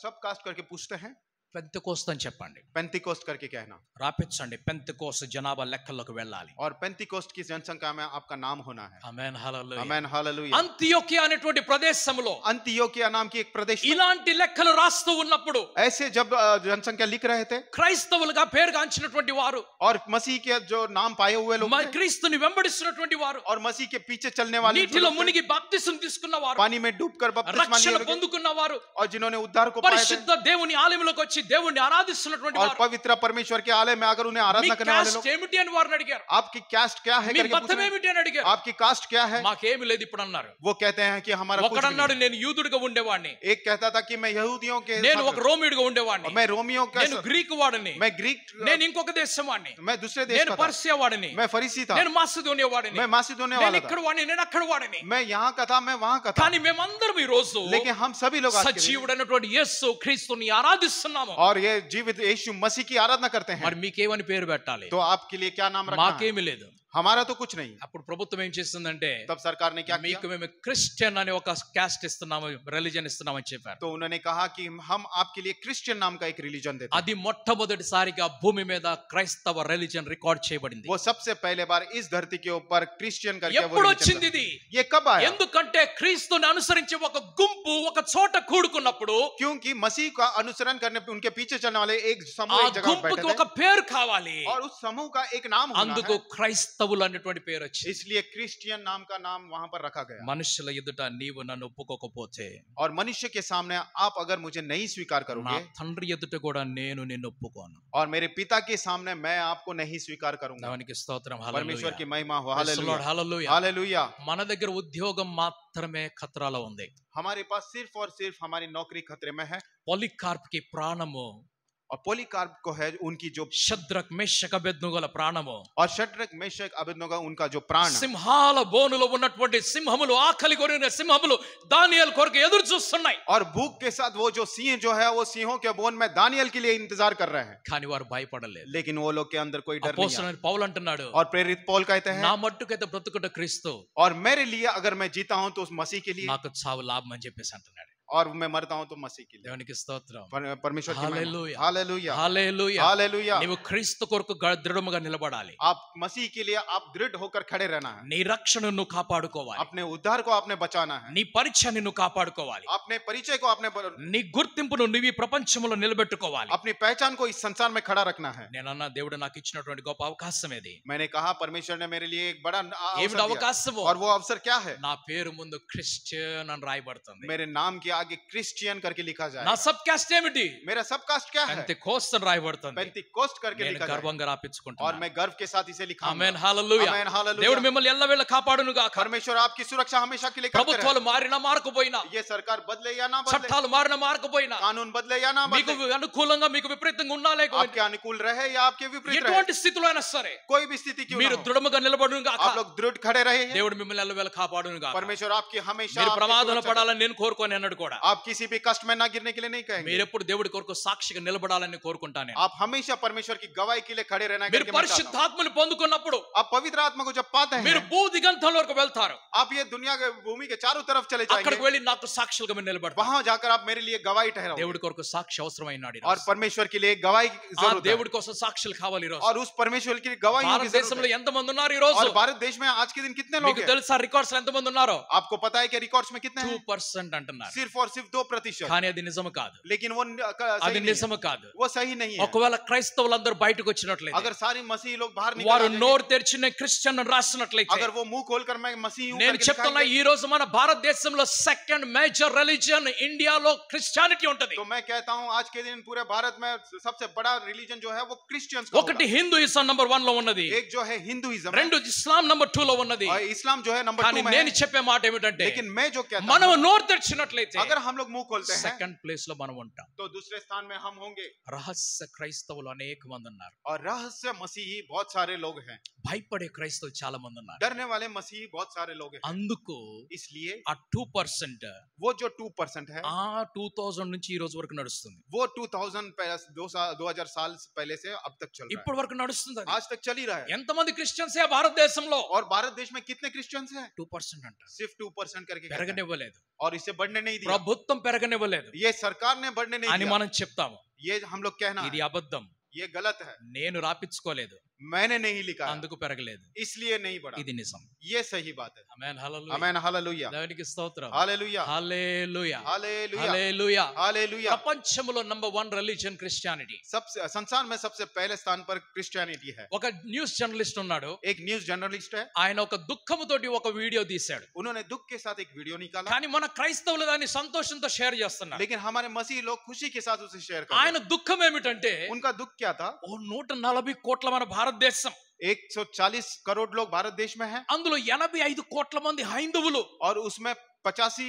सब कास्ट करके पूछते हैं. పెంతెకోస్తు అని చెప్పండి. पेंटिकोस्ट करके कहना. రాపించండి. పెంతెకోస్తు జనాభా లెక్కల్లోకి వెళ్ళాలి. और पेंटिकोस्ट की जनसंख्या में आपका नाम होना है. Amen hallelujah. Amen hallelujah. అంతియోకియా అనేటువంటి ప్రదేశంలో अंतियोकिया नाम की एक प्रदेश में ఇలాంటి లెక్కలు రాస్తూ ఉన్నప్పుడు ऐसे जब जनसंख्या लिख रहे थे క్రైస్తవులుగా పేరుగాంచినటువంటి వారు, और मसीह के जो नाम पाए हुए लोग थे, క్రీస్తుని వెంబడిస్తున్నటువంటి వారు, और मसीह के पीछे चलने वाले నీటిలో लोग थे, మునిగి బాప్తిసం తీసుకున్న వారు, पानी में डूबकर बपतिस्मा लिए రక్షణ लोग, పొందుకున్న వారు, और जिन्होंने उद्धार को पाया थे, పరిశుద్ధ దేవుని ఆలయంలోకి వచ్చి దేవుణ్ణి ఆరాధిస్తున్నటువంటి और వారు, पवित्र परमेश्वर के आलय में अगर उन्हें మీ आराधना करने वाले కాస్ట్ लोग, ఏమిటి అని వారిని అడిగారు. आपकी कास्ट क्या है మీ करके पूछ మతం रहे हैं. ఏమిటి అని అడిగారు. आपकी कास्ट क्या है? మాకేమి లేదు ఇప్పుడు అన్నారు. वो कहते हैं कि हमारा कुछ भी ఒకడన్నాడు नहीं. నేను యూదుడిగా ఉండేవాడిని, एक कहता था कि मैं यहूदियों के నేను ఒక साथ- రోమియుడిగా ఉండేవాడిని, मैं रोमियों का నేను గ్రీకు వాడిని, मैं ग्रीक, నేను ఇంకొక దేశం వాడిని, मैं दूसरे देश నేను का था, పర్షియా వాడిని, मैं फरीसी था, నేను మాసిదోనియా వాడిని, मैं मासिदोनिया నేను वाला ఇక్కడ था, వాడిని, నేను అక్కడ వాడిని. मैं यहाँ का था, मैं वहाँ का था. కానీ మేమందరం ఈ రోజు लेकिन हम सभी लोग आज के दिन- సజీవుడైనటువంటి యేసు క్రీస్తుని ఆరాధిస్తున్నాము. और ये जीवित यीशु मसीह की आराधना करते हैं. మరి మీకేమని పేరు పెట్టాలి? तो आपके लिए क्या नाम रखना है? మాకేమీ లేదు. हमारा तो कुछ नहीं. అప్పుడు ప్రభుత్వం ఏం చేస్తుందంటే, तब सरकार ने क्या किया? మీకు మేము క్రిస్టియన్ అనే ఒక క్యాస్ట్ ఇస్తున్నాము, రిలీజన్ ఇస్తున్నామని చెప్పారు. तो उन्होंने कहा कि हम आपके लिए क्रिश्चियन नाम का एक रिलीजन देते हैं. అది మొట్టమొదటిసారిగా భూమి మీద క్రైస్తవ రిలీజన్ రికార్డ్ చేయబడింది. वो सबसे पहले बार इस धरती के ऊपर क्रिश्चियन करके वो ఎప్పుడు religion వచ్చింది था. ఇది? ये कब आया? ఎందుకంటే క్రీస్తుని అనుసరించే ఒక గుంపు ఒక చోట కూడుకున్నప్పుడు क्योंकि मसीह का अनुसरण करने पे उनके पीछे चलने वाले एक ఆ समूह एक जगह पर గుంపుకి बैठे ఒక थे, పేరు కావాలి. और उस समूह का एक नाम होना అందుకు है. క్రైస్తవులు అనేటువంటి పేరు వచ్చింది. इसलिए क्रिश्चियन नाम का नाम वहां पर रखा गया. మనుషుల ఎదుట నీవు నన్ను ఒప్పుకోకపోతే और मनुष्य के सामने आप अगर मुझे नहीं स्वीकार నా करोगे, తండ్రి ఎదుట కూడా నేను నిన్ను ఒప్పుకోను. और मेरे पिता के सामने मैं आपको नहीं स्वीकार करूंगा. దేవునికి స్తోత్రం. परमेश्वर की महिमा हो. Praise the Lord. Hallelujah Hallelujah. Hallelujah. మన దగ్గర ఉద్యోగం మాత్రమే ఖతరాలో ఉంది. हमारे पास सिर्फ और सिर्फ हमारी नौकरी खतरे में है. పొలికార్ప్ కి ప్రాణము, और पोलीकार्प को है उनकी जो, షద్రక్ మేషక్ అబేద్నెగోల ప్రాణము, और शद्रक मेशक अबेदनगो उनका जो प्राण, సింహాల బోనులో ఉన్నటువంటి సింహములు, ఆకలి కొరిన సింహములు దానియేలు కొరకు ఎదురు చూస్తున్నాయి. और भूख के साथ वो जो सिंह जो है वो सिंहों के बोन में दानियल के लिए इंतजार कर रहे हैं. కానీ వారు భయపడలేదు. लेकिन वो लोग के अंदर कोई डर नहीं है. అపోస్తలుడైన పౌలు అంటున్నాడు, और प्रेरित पौल कहते हैं, నా మట్టుకైతే బ్రతుకుట క్రీస్తు, और मेरे लिए अगर मैं जीता हूं तो उस मसीह के लिए, నాకు చావు లాభం అని చెప్పేసి అంటున్నాడు. और मैं मरता हूं तो मसीह के लिए. దేవునికి స్తోత్రం. परमेश्वर की महिमा. हालेलुया. Hallelujah hallelujah. हालेलुया. నీవు క్రీస్తు కొరకు దృఢముగా నిలబడాలి. आप मसीह के लिए आप दृढ़ होकर खड़े रहना है. నీ రక్షణను నువ్వు కాపాడుకోవాలి. अपने उद्धार को आपने बचाना है. నీ పరిచయాన్ని నువ్వు కాపాడుకోవాలి. अपने परिचय को आपने నీ గుర్తింపును నువ్వు ఈ ప్రపంచంలో నిలబెట్టుకోవాలి. अपनी पहचान को इस संसार में खड़ा रखना है. నేనన్నా దేవుడు నాకు ఇచ్చినటువంటి గొప్ప అవకాశం ఇది. मैंने कहा परमेश्वर ने मेरे लिए एक बड़ा अवसर ఏమిటి दिया. అవకాశము? और वो अवसर क्या है? నా పేరు ముందు క్రిస్టియన్ అని రాయబడుతుంది. मेरे नाम के आगे क्रिश्चियन करके लिखा जाए. నా సబ్ క్యాస్ట్ ఏమిటి? मेरा सब कास्ट क्या है? పెంతెకోస్తు అని రాయబడుతుంది. पेंटिकोस्ट करके నేను लिखा जाए. గర్వంగా और రాపించుకుంటాను. मैं गर्व के साथ इसे लिखा. ఆమేన్ హల్లెలూయా. ఆమేన్ హల్లెలూయా. దేవుడు మిమ్మల్ని ఎల్లవేళ కాపాడును గాక. परमेश्वर आपकी सुरक्षा हमेशा के लिए करते ప్రభుత్వాలు మారినా మారకపోయినా, रहे. ये सरकार बदले या ना बदले, చట్టాలు మారినా మారకపోయినా, कानून बदले या ना మీకు बदले, అనుకూలంగా మీకు విపరీతంగా ఉన్నా లేకపోయినా, आपके अनुकूल रहे या आपके विपरीत रहे, ఎటువంటి స్థితిలో అయినా సరే कोई भी स्थिति क्यों మీరు ना हो, దృఢముగా నిలబడును గాక. आप लोग दृढ़ खड़े रहे. దేవుడు మిమ్మల్ని ఎల్లవేళ కాపాడును గాక. परमेश्वर आपकी हमेशा మీరు आपकी ప్రమాదంలో सुरक्षा పడాలని నేను కోరుకోను అన్నాడు కూడా. करे. आप किसी भी कष्ट में ना गिरने के लिए नहीं कहेंगे. మీరు ఎప్పుడు దేవుడి కొరకు సాక్షిగా నిలబడాలని కోరుకుంటాను నేను. आप हमेशा परमेश्वर की गवाही के लिए खड़े रहना మీరు करके मैं चाहता हूं. పరిశుద్ధాత్మను పొందుకున్నప్పుడు आप पवित्र आत्मा को जब पाते మీరు हैं, భూ దిగంతాల వరకు వెళ్తారు. आप ये दुनिया के भूमि के चारों तरफ चले అక్కడికి जाएंगे. వెళ్ళి నాకు సాక్షులుగా మీరు నిలబడతారు. वहां जाकर आप मेरे लिए गवाही ठहराओ. దేవుడి కొరకు సాక్షి అవసరమైనాడు ఈ और రోజు. परमेश्वर के लिए एक गवाही की ఆ जरूरत है. దేవుడి కోసం సాక్షులు కావాలి ఈ రోజు. और उस परमेश्वर की गवाही की जरूरत భారతదేశంలో है. ఎంతమంది ఉన్నారు ఈ రోజు? और भारत देश में आज के दिन कितने लोग మీకు हैं? తెలుసా రికార్డ్స్ ఎంతమంది ఉన్నారో? आपको पता है कि रिकॉर्ड्स में कितने हैं? 2% అంటున్నారు. सिर्फ और सिर्फ 2%. కానీ అది నిజము కాదు. लेकिन वो అది सही नहीं है. నిజము కాదు. वो सही नहीं है. ఒకవేళ క్రైస్తవులందరూ బయటకు వచ్చినట్లయితే, अगर सारी मसीही लोग बाहर निकल వారు आएंगे, నోరు తెరిచి నేను క్రిస్టియన్ అని రాసినట్లయితే, अगर वो मुंह खोलकर मैं मसीही हूं నేను करके చెప్తున్నా दिखाएंगे, ఈ రోజు మన భారతదేశంలో సెకండ్ మేజర్ రిలీజియన్ ఇండియాలో క్రిస్టియానిటీ ఉంటది. तो मैं कहता हूं आज के दिन पूरे भारत में सबसे बड़ा रिलीजन जो है वो क्रिश्चियंस का ఒకటి होगा. హిందూయిజం నంబర్ 1 లో ఉన్నది, एक जो है हिंदुइज्म, రెండు ఇస్లాం నంబర్ 2 లో ఉన్నది. और इस्लाम जो है नंबर కానీ 2 में నేను है. చెప్పే మాట ఏమిటంటే, लेकिन मैं जो कहता మనం हूं, నోరు తెరిచినట్లయితే, अगर हम लोग मुंह खोलते हैं సెకండ్ ప్లేస్ లో మనం ఉంటాం. तो दूसरे स्थान में हम होंगे. రహస్య క్రైస్తవులు అనేక మంది ఉన్నారు. और रहस्य मसीही बहुत सारे लोग हैं. భయపడే క్రైస్తవులు చాలా మంది ఉన్నారు. डरने वाले मसीही बहुत सारे लोग हैं. అందుకు इसलिए ఆ 2% वो जो 2% है ఆ 2000 నుంచి ఈ రోజు వరకు నడుస్తుంది. वो 2000 साल पहले से अब तक चल रहा ఇప్పటి వరకు నడుస్తుంది. है. आज तक चल ही रहा है. ఎంతమంది క్రిస్టియన్స్ భారతదేశంలో? और भारत देश में कितने क्रिश्चियंस हैं? 2% అంట. सिर्फ 2% करके कहता है. పెరగనివ్వలేదు. और इसे बढ़ने नहीं दिया. ప్రభుత్వం పెరగనివ్వలేదు ये सरकार ने बढ़ने नहीं అని दिया. మనం చెప్తాము. ये हम लोग कहना ఇది है. అబద్ధం. ये गलत है. నేను రాపించుకోలేదు, मैंने नहीं लिखा है, అందుకు పెరగలేదు. इसलिए नहीं बढ़ा. ఇది నిజం. ये सही बात है. ఆమేన్. హల్లెలూయా. Amen hallelujah. దేవునికి స్తోత్రం. Hallelujah. Hallelujah. Hallelujah. Hallelujah. Hallelujah. ప్రపంచంలో నంబర్ 1 రిలీజియన్ క్రిస్టియానిటీ. सबसे संसार में सबसे पहले स्थान पर क्रिश्चियनिटी है. ఒక న్యూస్ జర్నలిస్ట్ ఉన్నాడు. एक न्यूज जर्नलिस्ट है. ఆయన ఒక దుఃఖముతోటి ఒక వీడియో తీశాడు. उन्होंने दुख के साथ एक वीडियो निकाला. కానీ మన క్రైస్తవులు దాన్ని సంతోషంతో షేర్ చేస్తున్నారు. लेकिन हमारे मसीही लोग खुशी के साथ उसे शेयर कर रहे ఆయన దుఃఖం ఏమిటంటే हैं. उनका दुख क्या था? ఓ 140 కోట్ల మన భారతదేశం, 140 करोड़ लोग भारत देश में हैं. అందులో 85 కోట్ల మంది హైందవులు, और उसमें 85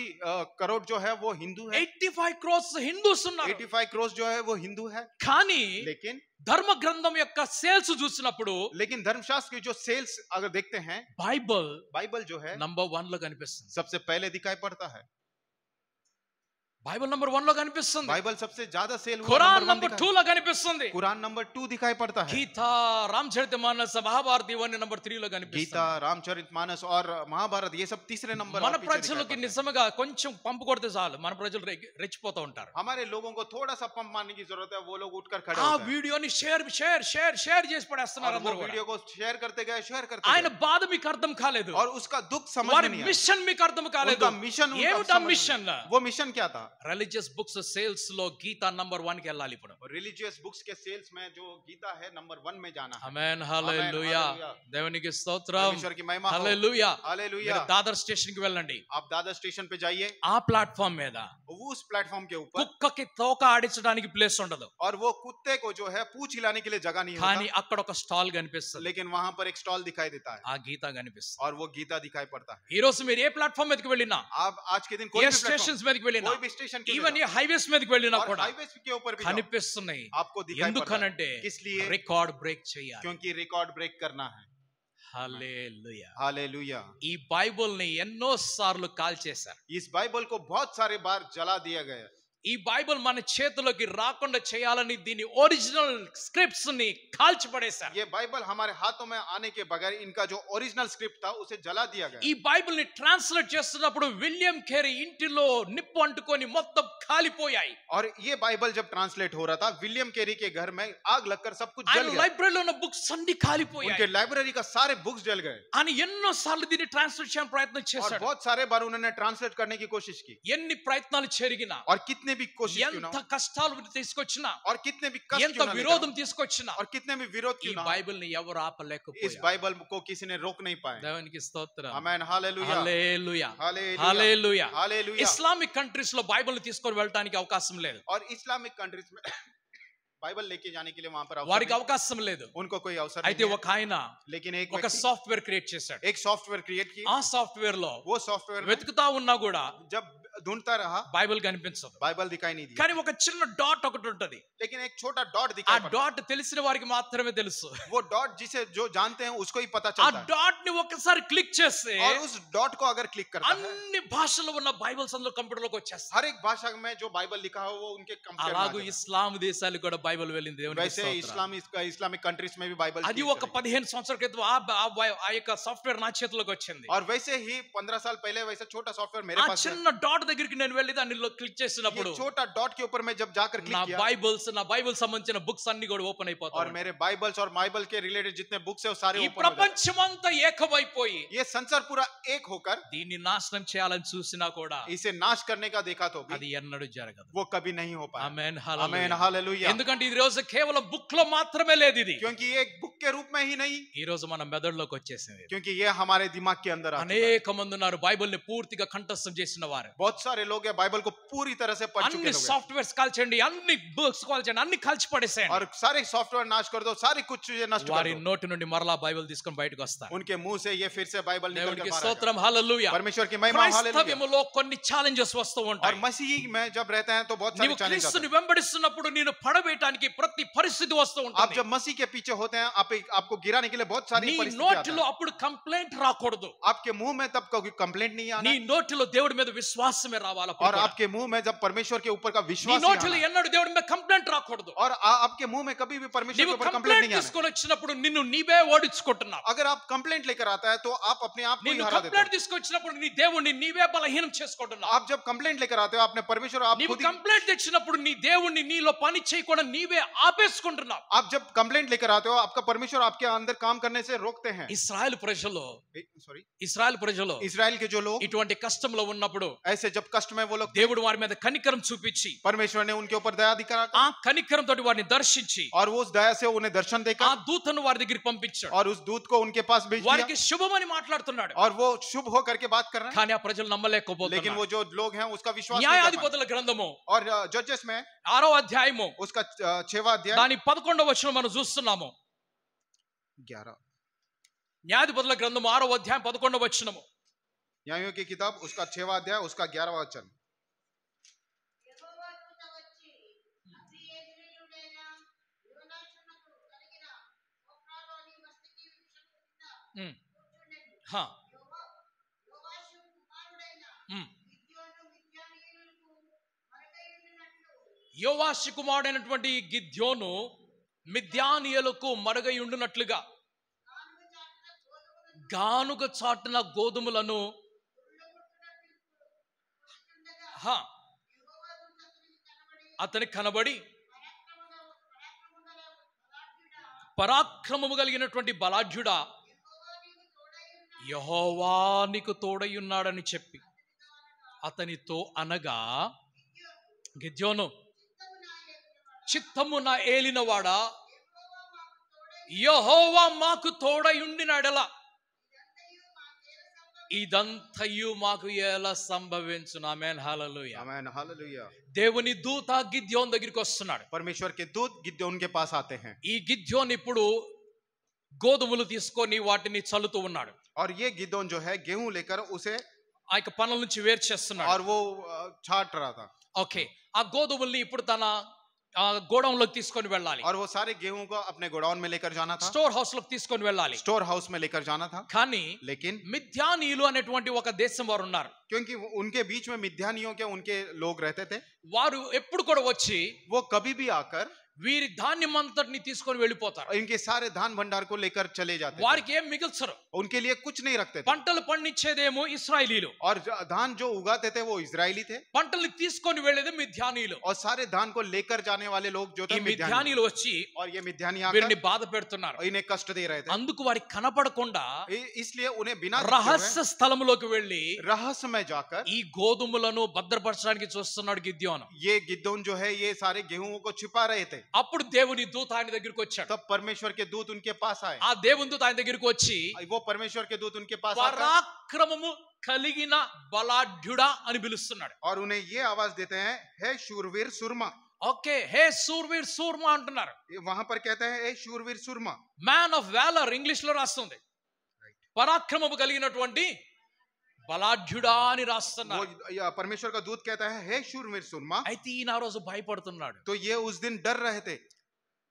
करोड़ जो है वो हिंदू है. 85 crores హిందూస్ ఉన్నారు. 85 करोड़ जो है वो हिंदू है. కానీ लेकिन ధర్మ గ్రంథం యొక్క సేల్స్ చూసినప్పుడు धर्मशास्त्र की जो सेल्स अगर देखते हैं, बाइबल जो है నంబర్ 1 లో కనిపిస్తుంది. सबसे पहले दिखाई पड़ता है. బైబిల్ నంబర్ 1 లో కనిపిస్తుంది. बाइबल सबसे ज्यादा सेल हुआ ఖురాన్ నంబర్ 2 లో కనిపిస్తుంది. कुरान नंबर 2 दिखाई पड़ता है. గీత, రామచరితమానస, మహాభారత ఇవన్నీ నంబర్ 3 లో गीता, కనిపిస్తుంది. रामचरितमानस और महाभारत ये सब तीसरे नंबर మన और पीछे ప్రజలకి दिखाई पड़ता है. నిజంగా కొంచెం పంపు కొడితే చాలు మన ప్రజలు రెచ్చిపోతూ ఉంటారు. हमारे लोगों को थोड़ा सा पंप मारने की जरूरत है. वो लोग उठकर खड़े ఆ होते हैं. వీడియోని షేర్ చేసి పడేస్తున్నారు और वो అందరూ కూడా. वीडियो को शेयर करते गए. ఆయన బాధ మీకు అర్థం కాలేదు. और उसका दुख समझ వారి में नहीं आया. మిషన్ మీకు అర్థం కాలేదు. उनका मिशन उनका ఏమిటా समझ में మిషన్? नहीं आया. वो मिशन क्या था? రిలీజియస్ బుక్స్ సేల్స్ లో గీత నంబర్ 1 కి వెళ్ళాలి ఇప్పుడు. रिलीजियस बुक्स के सेल्स में जो गीता है नंबर 1 में जाना है. ఆమేన్. హల్లెలూయా. దేవునికి స్తోత్రం. परमेश्वर की महिमा हो. హల్లెలూయా. हालेलुया. మీరు దాదర్ స్టేషన్ కి వెళ్ళండి. आप दादर स्टेशन पे जाइए. ఆ ప్లాట్ఫామ్ మీద उस प्लेटफॉर्म के ऊपर కుక్కకి తోక ఆడించడానికి ప్లేస్ ఉండదు. और वो कुत्ते को जो है पूंछ हिलाने के लिए जगह नहीं కానీ होता. అక్కడ ఒక స్టాల్ కనిపిస్తుంది. लेकिन वहां पर एक स्टॉल दिखाई देता है. ఆ గీత కనిపిస్తుంది. और वो गीता दिखाई पड़ता है. ఈ రోజు మీరు ఏ ప్లాట్ఫామ్ మీదకి వెళ్ళినా, आप आज के दिन कोई ఏ भी స్టేషన్స్ प्लेटफॉर्म, మీదకి వెళ్ళినా, कोई भी स्टेशन के ఈవెన్ ఏ హైవేస్ మీదకి వెళ్ళినా और కూడా हाईवे के ऊपर भी जाओ, కనిపిస్తున్నాయి. आपको दिखाई पड़ता है. ఎందుకనంటే किस लिए? రికార్డ్ బ్రేక్ చేయాలి. क्योंकि रिकॉर्ड ब्रेक करना है. హల్లెలూయా. हालेलुया. ఈ బైబిల్ ని ఎన్నో సార్లు కాల్ చేశారు. इस बाइबल को बहुत सारे बार जला दिया गया. ఈ బైబిల్ మన చేతిలోకి రాకుండా చేయాలని దీని ఒరిజినల్ స్క్రిప్ట్స్ ని కాల్చి పడేశారు. ये बाइबल हमारे हाथों में आने के बगैर इनका जो ओरिजिनल स्क्रिप्ट था उसे जला दिया गया. ఈ బైబిల్ ని ట్రాన్స్లేట్ చేస్తున్నప్పుడు విలియం కేరీ ఇంటిలో నిప్పు అంటుకొని మొత్తం కాలిపోయాయి. और ये बाइबल जब ट्रांसलेट हो रहा था, विलियम केरी के घर में आग लगकर सब कुछ जल ఆయన गया. లైబ్రరీలో ఉన్న బుక్స్ అన్ని కాలిపోయాయి. उनके लाइब्रेरी का सारे बुक्स जल गए. ఆయన ఎన్నో సార్లు దీన్ని ట్రాన్స్లేట్ చేయడానికి ప్రయత్నం और చేశాడు. बहुत सारे बार उन्होंने ट्रांसलेट करने की कोशिश की. ఎన్ని ప్రయత్నాలు జరిగినా, और कितने भी कोशिश क्यों ना ఎంత हो, కష్టాలు తీసుకొచ్చినా, और कितने भी कष्ट ఎంత क्यों ना लेकर విరోధం हो, తీసుకొచ్చినా, और कितने भी विरोध ఈ क्यों ना हो, బైబిల్ ని ఎవరు इस ఆపలేకపోయారు. बाइबल को किसी ने रोक नहीं पाए. దేవునికి స్తోత్రం. आमेन. Hallelujah. Hallelujah. Hallelujah. Hallelujah. Hallelujah. Islamic countries లో బైబిల్ ని తీసుకొని వెళ్ళడానికి అవకాశం లేదు. और इस्लामिक कंट्रीज में बाइबल लेके जाने के लिए वहां पर వారికి अवसर అవకాశం లేదు. नहीं, उनको कोई अवसर అయితే नहीं ఒక ఆయన है. लेकिन एक ఒక व्यक्ति సాఫ్ట్వేర్ క్రియేట్ చేశాడు. एक सॉफ्टवेयर क्रिएट की. ఆ సాఫ్ట్వేర్ లో वो सॉफ्टवेयर వెతుకుతా ఉన్నా కూడా जब ढूंढता रहा, బైబిల్ కనిపించదు. बाइबल दिखाई नहीं दिया. కానీ ఒక చిన్న డాట్ ఒకటి ఉంటది. लेकिन एक छोटा डॉट ఆ दिखाई पड़ता డాట్ తెలిసిన వారికి మాత్రమే తెలుసు. है. वो डॉट जिसे जो जानते हैं उसको ही पता ఆ चलता है. డాట్ ని ఒకసారి క్లిక్ చేస్తే और उस डॉट को अगर क्लिक करता है, అన్ని భాషల్లో ఉన్న బైబిల్స్ అందులో కంప్యూటర్ లోకి వచ్చేస్తాయి. हर एक भाषा में जो बाइबल लिखा हो वो उनके कंप्यूटर में आ అలాగూ जाता है. ఇస్లాం దేశాలకు కూడా బైబిల్ వెళ్ళింది. దేవునికి वैसे స్తోత్రం. इस्लामिक कंट्रीज में भी बाइबल అది क्लिक ఒక करेगी. 15 సంవత్సరాల క్రితం ఆ యొక్క సాఫ్ట్వేర్ నా చేతిలోకి వచ్చింది. और वैसे ही 15 साल पहले वैसे छोटा सॉफ्टवेयर मेरे ఆ पास है. చిన్న డాట్ దగ్గరికి నేను వెళ్ళి దానిలో క్లిక్ చేసినప్పుడు ये छोटा डॉट के ऊपर मैं जब जाकर నా क्लिक किया, బైబిల్ సంబంధించిన బుక్స్ అన్ని కూడా ఓపెన్ और అయిపోతాయి. मेरे बाइबल्स और बाइबल के रिलेटेड जितने बुक्स है वो सारे ఈ ओपन हो जाते ప్రపంచమంతా ఏకమైపోయి हैं. ये संसार पूरा एक होकर దీన్ని నాశనం చేయాలని చూసినా కూడా इसे नाश करने का देखा तो అది भी ఎన్నడూ జరగదు. वो कभी नहीं हो पाया. ఆమేన్. आमेन. హల్లెలూయా. हालेलुया. ఎందుకంటే ఈ రోజు కేవలం బుక్ లో మాత్రమే లేదు ఇది. क्योंकि ये एक बुक के रूप में ही नहीं, ఈ రోజు మన మెదడులోకి వచ్చేసింది. क्योंकि ये हमारे दिमाग के अंदर आ चुका है. అనేక మంది ఉన్నారు బైబిల్ ని పూర్తిగా కంఠస్థం చేసిన వారు. बहुत बहुत सारे लोग हैं बाइबल को पूरी तरह से पढ़ चुके అన్ని लोग हैं। సాఫ్ట్వేర్స్ కాల్చండి, అన్ని బుక్స్ కాల్చండి, అన్ని కాల్చి పడేసేయండి. और सारे सॉफ्टवेयर नाश कर दो, सारी कुछ चीजें नष्ट कर వారి दो। నోటి నుండి మరలా బైబిల్ తీసుకొని బయటకు వస్తారు. उनके मुंह से ये फिर से बाइबल निकल के దేవునికి बाहर స్తోత్రం, आएगा। హల్లెలూయా. परमेश्वर की महिमा, हालेलुया। క్రైస్తవ్యములో కొన్ని ఛాలెంజెస్ వస్తూ और ఉంటాయి. मसीही में जब रहते हैं तो बहुत सारे నీవు चैलेंज आते క్రీస్తుని हैं। వెంబడిస్తున్నప్పుడు నేను పడవేయటానికి ప్రతి పరిస్థితి వస్తూ आप ఉంటుంది. जब मसीह के पीछे होते हैं, आपको गिराने के लिए बहुत सारी నీ परिस्थितियां आती నోటిలో हैं। అప్పుడు కంప్లైంట్ రాకూడదు. आपके मुंह में तब कोई कंप्लेंट नहीं आना నీ నోటిలో దేవుడి మీద విశ్వాసమే రావాలి. और आपके मुंह में जब परमेश्वर के ऊपर का నీ विश्वास नहीं నోటిలో आना। ఎన్నడూ దేవుడి మీద కంప్లైంట్ రాకూడదు. और आपके मुंह में कभी भी परमेश्वर నీవు के ऊपर कंप्लेंट కంప్లైంట్ नहीं आना। తీసుకొని వచ్చినప్పుడు నిన్ను నీవే ఓడించుకుంటున్నావు. अगर आप कंप्लेंट लेकर आता है तो आप अपने आप को ही నిన్ను हरा देते కంప్లైంట్ తీసుకొచ్చినప్పుడు నీ దేవుణ్ణి నీవే బలహీనం చేసుకుంటున్నావు. हो। आप जब कंप्लेंट लेकर आते हो अपने परमेश्वर, आप నీవు खुद ही, కంప్లైంట్ తెచ్చినప్పుడు నీ దేవుణ్ణి నీలో పని చేయకుండా నీవే ఆపేసుకుంటున్నావు. आप जब कंप्लेंट लेकर आते हो आपका परमेश्वर आपके अंदर काम करने से रोकते हैं। ఇశ్రాయేలు ప్రజలు सॉरी, ఇశ్రాయేలు ప్రజలు इजराइल के जो लोग ఇటువంటి కష్టంలో ఉన్నప్పుడు ऐसे जब कष्ट में वो लोग, దేవుడు వారి మీద కనికరం చూపించి परमेश्वर ने उनके ऊपर दया दिखा ఆ కనికరం తోటి వారిని దర్శించి और वो उस दया से उन्हें दर्शन ఆ देकर దూతను వారి దగ్గరికి పంపించాడు. और उस दूत को उनके पास भेज दिया వారికి శుభమని మాట్లాడుతున్నాడు. और वो शुभ होकर के बात कर रहे हैं। కానీ ఆ ప్రజలు लेकिन నమ్మలేకపోతున్నారు. वो जो लोग हैं उसका विश्वास नहीं कर पाए। న్యాయాధిపతుల గ్రంథము और जजेस में 6వ అధ్యాయము उसका 6वां अध्याय దాని 11వ వచనం మనం చూస్తున్నాము. 11, న్యాయాధిపతుల గ్రంథము 6వ అధ్యాయం 11వ వచనము. न्यायों की किताब उसका 6वां अध्याय उसका 11वां वचन। ఉమ్. హా. ఉమ్. యోవాషు కుమారుడైనటువంటి గిద్యోను మిద్యానీయులకు మరుగై ఉండునట్లుగా గానుగ చాటున గోధుమలను హా, అతని కనబడి పరాక్రమము కలిగినటువంటి బలాఢ్యుడా, యెహోవా నీకు తోడయున్నాడని చెప్పి అతనితో అనగా, గిద్యోను, చిత్తము నా ఏలినవాడా, యెహోవా మాకు తోడయుండినడల ఇదంతయు మాకు ఎలా సంభవించును. ఆమేన్, హల్లెలూయా. Amen, hallelujah. దేవుని దూత గిద్యోను దగ్గరికి వస్తున్నాడు. परमेश्वर के दूत गिद्योन के पास आते हैं ఈ గిద్యోను ఇప్పుడు గోధుమలు తీసుకొని వాటిని చల్లుతూ ఉన్నాడు. और ये गिद्योन जो है गेहूं लेकर उसे ఆ యొక్క పనుల నుంచి వేరు చేస్తున్నాడు. और वो छाट रहा था। ఓకే, ఆ గోధుమల్ని ఇప్పుడు తన గోడౌన్లోకి తీసుకొని వెళ్ళాలి. और वो सारे गेहूं को अपने गोडाउन में लेकर जाना था, స్టోర్ హౌస్ లోకి తీసుకొని వెళ్ళాలి. स्टोर हाउस में लेकर जाना था। కానీ लेकिन మిద్యానీయులు అనేటువంటి ఒక దేశం వారు ఉన్నారు. क्योंकि उनके बीच में मिद्यानियों के उनके लोग रहते थे, వారు ఎప్పుడు కూడా వచ్చి वो कभी भी आकर వీరి ధాన్యం అంతటిని తీసుకొని వెళ్ళిపోతారు. इनके सारे धान भंडार को लेकर चले जाते थे। వారికి ఏం మిగిల్చరు. उनके लिए कुछ नहीं रखते थे। పంటలు పండించేదేమో ఇశ్రాయేలీలు, और धान जो उगाते थे वो इजरायली थे, పంటలు తీసుకొని వెళ్ళేది మిద్యానీయులు. और सारे धान को लेकर जाने वाले लोग जो ఈ थे मिद्यानी। మిద్యానీయులు వచ్చి और ये मिद्यानी వీరిని आकर బాధ పెడుతున్నారు. इन्हें कष्ट दे रहे थे। అందుకు వారికి కనపడకుండా इसलिए उन्हें बिना दिखे हुए రహస్య స్థలములోకి వెళ్ళి रहस्य में जाकर ఈ గోధుమలను భద్రపరచడానికి చూస్తున్నాడు గిద్యోను. ये गिद्योन जो है ये सारे गेहूं को छिपा रहे थे। అప్పుడు దేవుని దూత ఆయన దగ్గరికి వచ్చాడు. तब परमेश्वर के दूत उनके पास आए। ఆ దేవుని దూత ఆయన దగ్గరికి వచ్చి वो परमेश्वर के दूत उनके पास आकर పరాక్రమము కలిగిన బలాఢ్యుడా అని పిలుస్తున్నాడు. और उन्हें ये आवाज देते हैं, हे शूरवीर सुरमा। ఓకే, హే సూర్వీర్ సూర్మ అంటున్నారు. वहां पर कहते हैं हे शूरवीर सुरमा। మ్యాన్ ఆఫ్ వ్యాలర్ ఇంగ్లీష్ లో రాస్తుంది. పరాక్రమము కలిగినటువంటి బలాఢ్యుడా అని రాస్తున్నారు. परमेश्वर का दूत कहता है हे शूरवीर सुरमा। అయితే ఈయన ఆ రోజు భయపడుతున్నాడు. तो ये उस दिन डर रहे थे।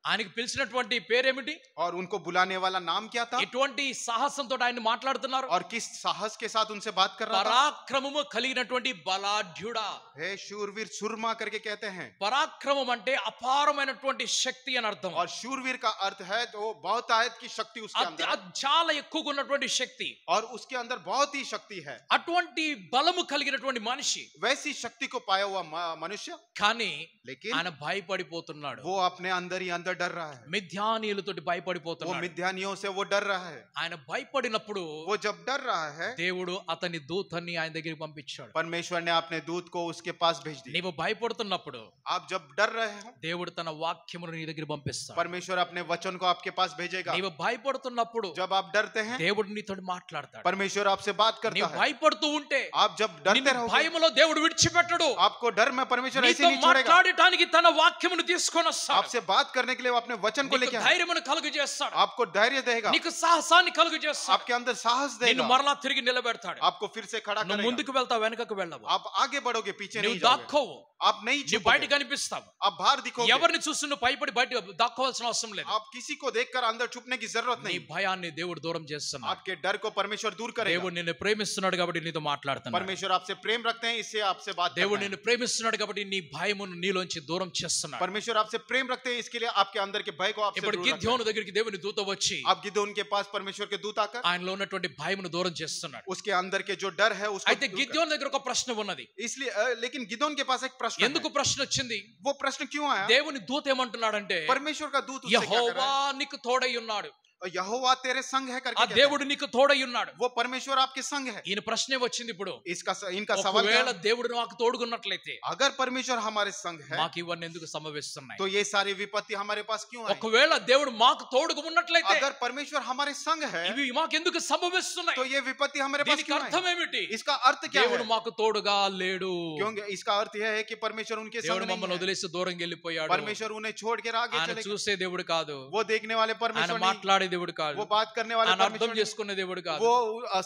ఆయనకి పిలిచినటువంటి పేరేమిటి? और उनको बुलाने वाला नाम क्या था? ఎటువంటి సాహసంతో ఆయన మాట్లాడుతున్నారు? और किस साहस के साथ उनसे बात कर रहा था? పరాక్రమము కలిగినటువంటి బలాఢ్యుడా. हे शूरवीर सुरमा करके कहते हैं। పరాక్రమం అంటే అపారమైనటువంటి శక్తి అని అర్థం. और शूरवीर का अर्थ है तो बहुतायत की शक्ति उसके अंदर है। చాలా ఎక్కువగా ఉన్నటువంటి శక్తి. और उसके अंदर बहुत ही शक्ति है। అటువంటి బలము కలిగినటువంటి మనిషి. वैसी शक्ति को पाया हुआ मनुष्य, కానీ लेकिन ఆయన భయపడిపోతున్నాడు. वो अपने अंदर ही अंदर अंदर डर रहा है, మిథ్యానీయులతోటి वो భయపడిపోతున్నాడు. मिथ्यानियों से वो डर रहा है। ఆయన భయపడినప్పుడు वो जब डर रहा है, దేవుడు అతని దూతని ఆయన దగ్గరికి పంపించాడు. परमेश्वर ने अपने दूत को उसके पास भेज दिया। నీవు భయపడుతున్నప్పుడు आप जब डर रहे हो, దేవుడు తన వాక్యమును నీ దగ్గర పంపిస్తాడు. परमेश्वर अपने वचन को आपके पास भेजेगा। నీవు భయపడుతున్నప్పుడు जब आप डरते हैं, దేవుడు నీతో మాట్లాడతాడు. परमेश्वर आपसे बात करता నీవు है। భయపడుతూ ఉంటే आप जब डरते నిన్ను रहोगे, భయములో దేవుడు విడిచిపెట్టడు. आपको डर में परमेश्वर ऐसे నీతో नहीं छोड़ेगा। మాట్లాడటానికి తన వాక్యమును తీసుకొని వస్తాడు. आपसे बात करने के लिए वो अपने वचन को నీకు लेके आए। ధైర్యమును కలుగజేస్తాడు. आपको धैर्य देगा, నీకు సాహసాన్ని కలుగజేస్తాడు. आपके अंदर साहस నిన్ను देगा, మరలా తిరిగి నిలబెడతాడు. आपको फिर से खड़ा నువ్వు करेगा। ముందుకు వెళ్తావు, వెనకకు వెళ్ళవు. आप आगे बढ़ोगे, पीछे నువ్వు नहीं जाओगे। దాక్కోవు, आप नहीं నువ్వు బయట छुपोगे, కనిపిస్తావు. आप बाहर दिखोगे। ఎవరిని చూసి నువ్వు భయపడి బయట దాక్కోవాల్సిన అవసరం లేదు. आप किसी को देखकर अंदर छुपने की जरूरत నీ नहीं। భయాన్ని దేవుడు దూరం చేస్తున్నాడు. आपके डर को परमेश्वर दूर करेगा। దేవుడు నిన్ను ప్రేమిస్తున్నాడు కాబట్టి నీతో మాట్లాడుతున్నాడు. परमेश्वर आपसे प्रेम रखते हैं, इससे आपसे बात దేవుడు करते हैं। నిన్ను ప్రేమిస్తున్నాడు కాబట్టి నీ భయమును నీలోంచి దూరం చేస్తున్నాడు. परमेश्वर आपसे प्रेम रखते हैं, इसके लिए आपके अंदर के भय को आपसे ఇప్పుడు दूर रखते हैं। గిద్యోను దగ్గరికి దేవుని దూత వచ్చి आप गिदोन के पास परमेश्वर के दूत आकर ఆయనలో ఉన్నటువంటి భయమును దూరం చేస్తున్నాడు. उसके अंदर के जो डर है उसको అయితే दूर గిద్యోను దగ్గర ఒక ప్రశ్న ఉన్నది. कर। इसलिए लेकिन गिदोन के पास एक प्रश्न ఎందుకు है। ప్రశ్న వచ్చింది? वो प्रश्न क्यों आया? దేవుని దూత ఏమంటున్నాడంటే परमेश्वर का दूत उससे क्या कर యెహోవా रहा है? నీకు తోడై ఉన్నాడు. यहोवा तेरे संग है ఆ करके कहता है। దేవుడు నీకు తోడై ఉన్నాడు. वो परमेश्वर आपके संग है। ఈయన ప్రశ్నే వచ్చింది ఇప్పుడు. इनका सवाल क्या ఒకవేళ है? దేవుడు నాకు తోడుగున్నట్లయితే अगर परमेश्वर हमारे संग है మాకు ఇవన్నీ ఎందుకు సంభవిస్తున్నాయి? तो ये सारी विपत्ति हमारे पास क्यों आई? ఒకవేళ దేవుడు మాకు తోడుగా ఉన్నట్లయితే अगर परमेश्वर हमारे संग है ఇవి మాకెందుకు సంభవిస్తున్నాయి? तो ये विपत्ति हमारे पास దీనికి क्यों అర్థం आई? ఏమిటి? इसका अर्थ क्या దేవుడు है? మాకు తోడుగా లేడు. क्योंकि इसका अर्थ यह है कि परमेश्वर उनके संग దేవుడు नहीं మమ్మల్ని है। వదిలేసి దూరంగా వెళ్ళిపోయాడు. परमेश्वर उन्हें छोड़ के आगे ఆయన चले गए। చూసే దేవుడు కాదు, वो देखने वाले ఆయన परमेश्वर नहीं, మాట్లాడే దేవుడు కాదు, वो बात करने वाले ఆయన అర్థం परमेश्वर नहीं, చేసుకునే దేవుడు కాదు, वो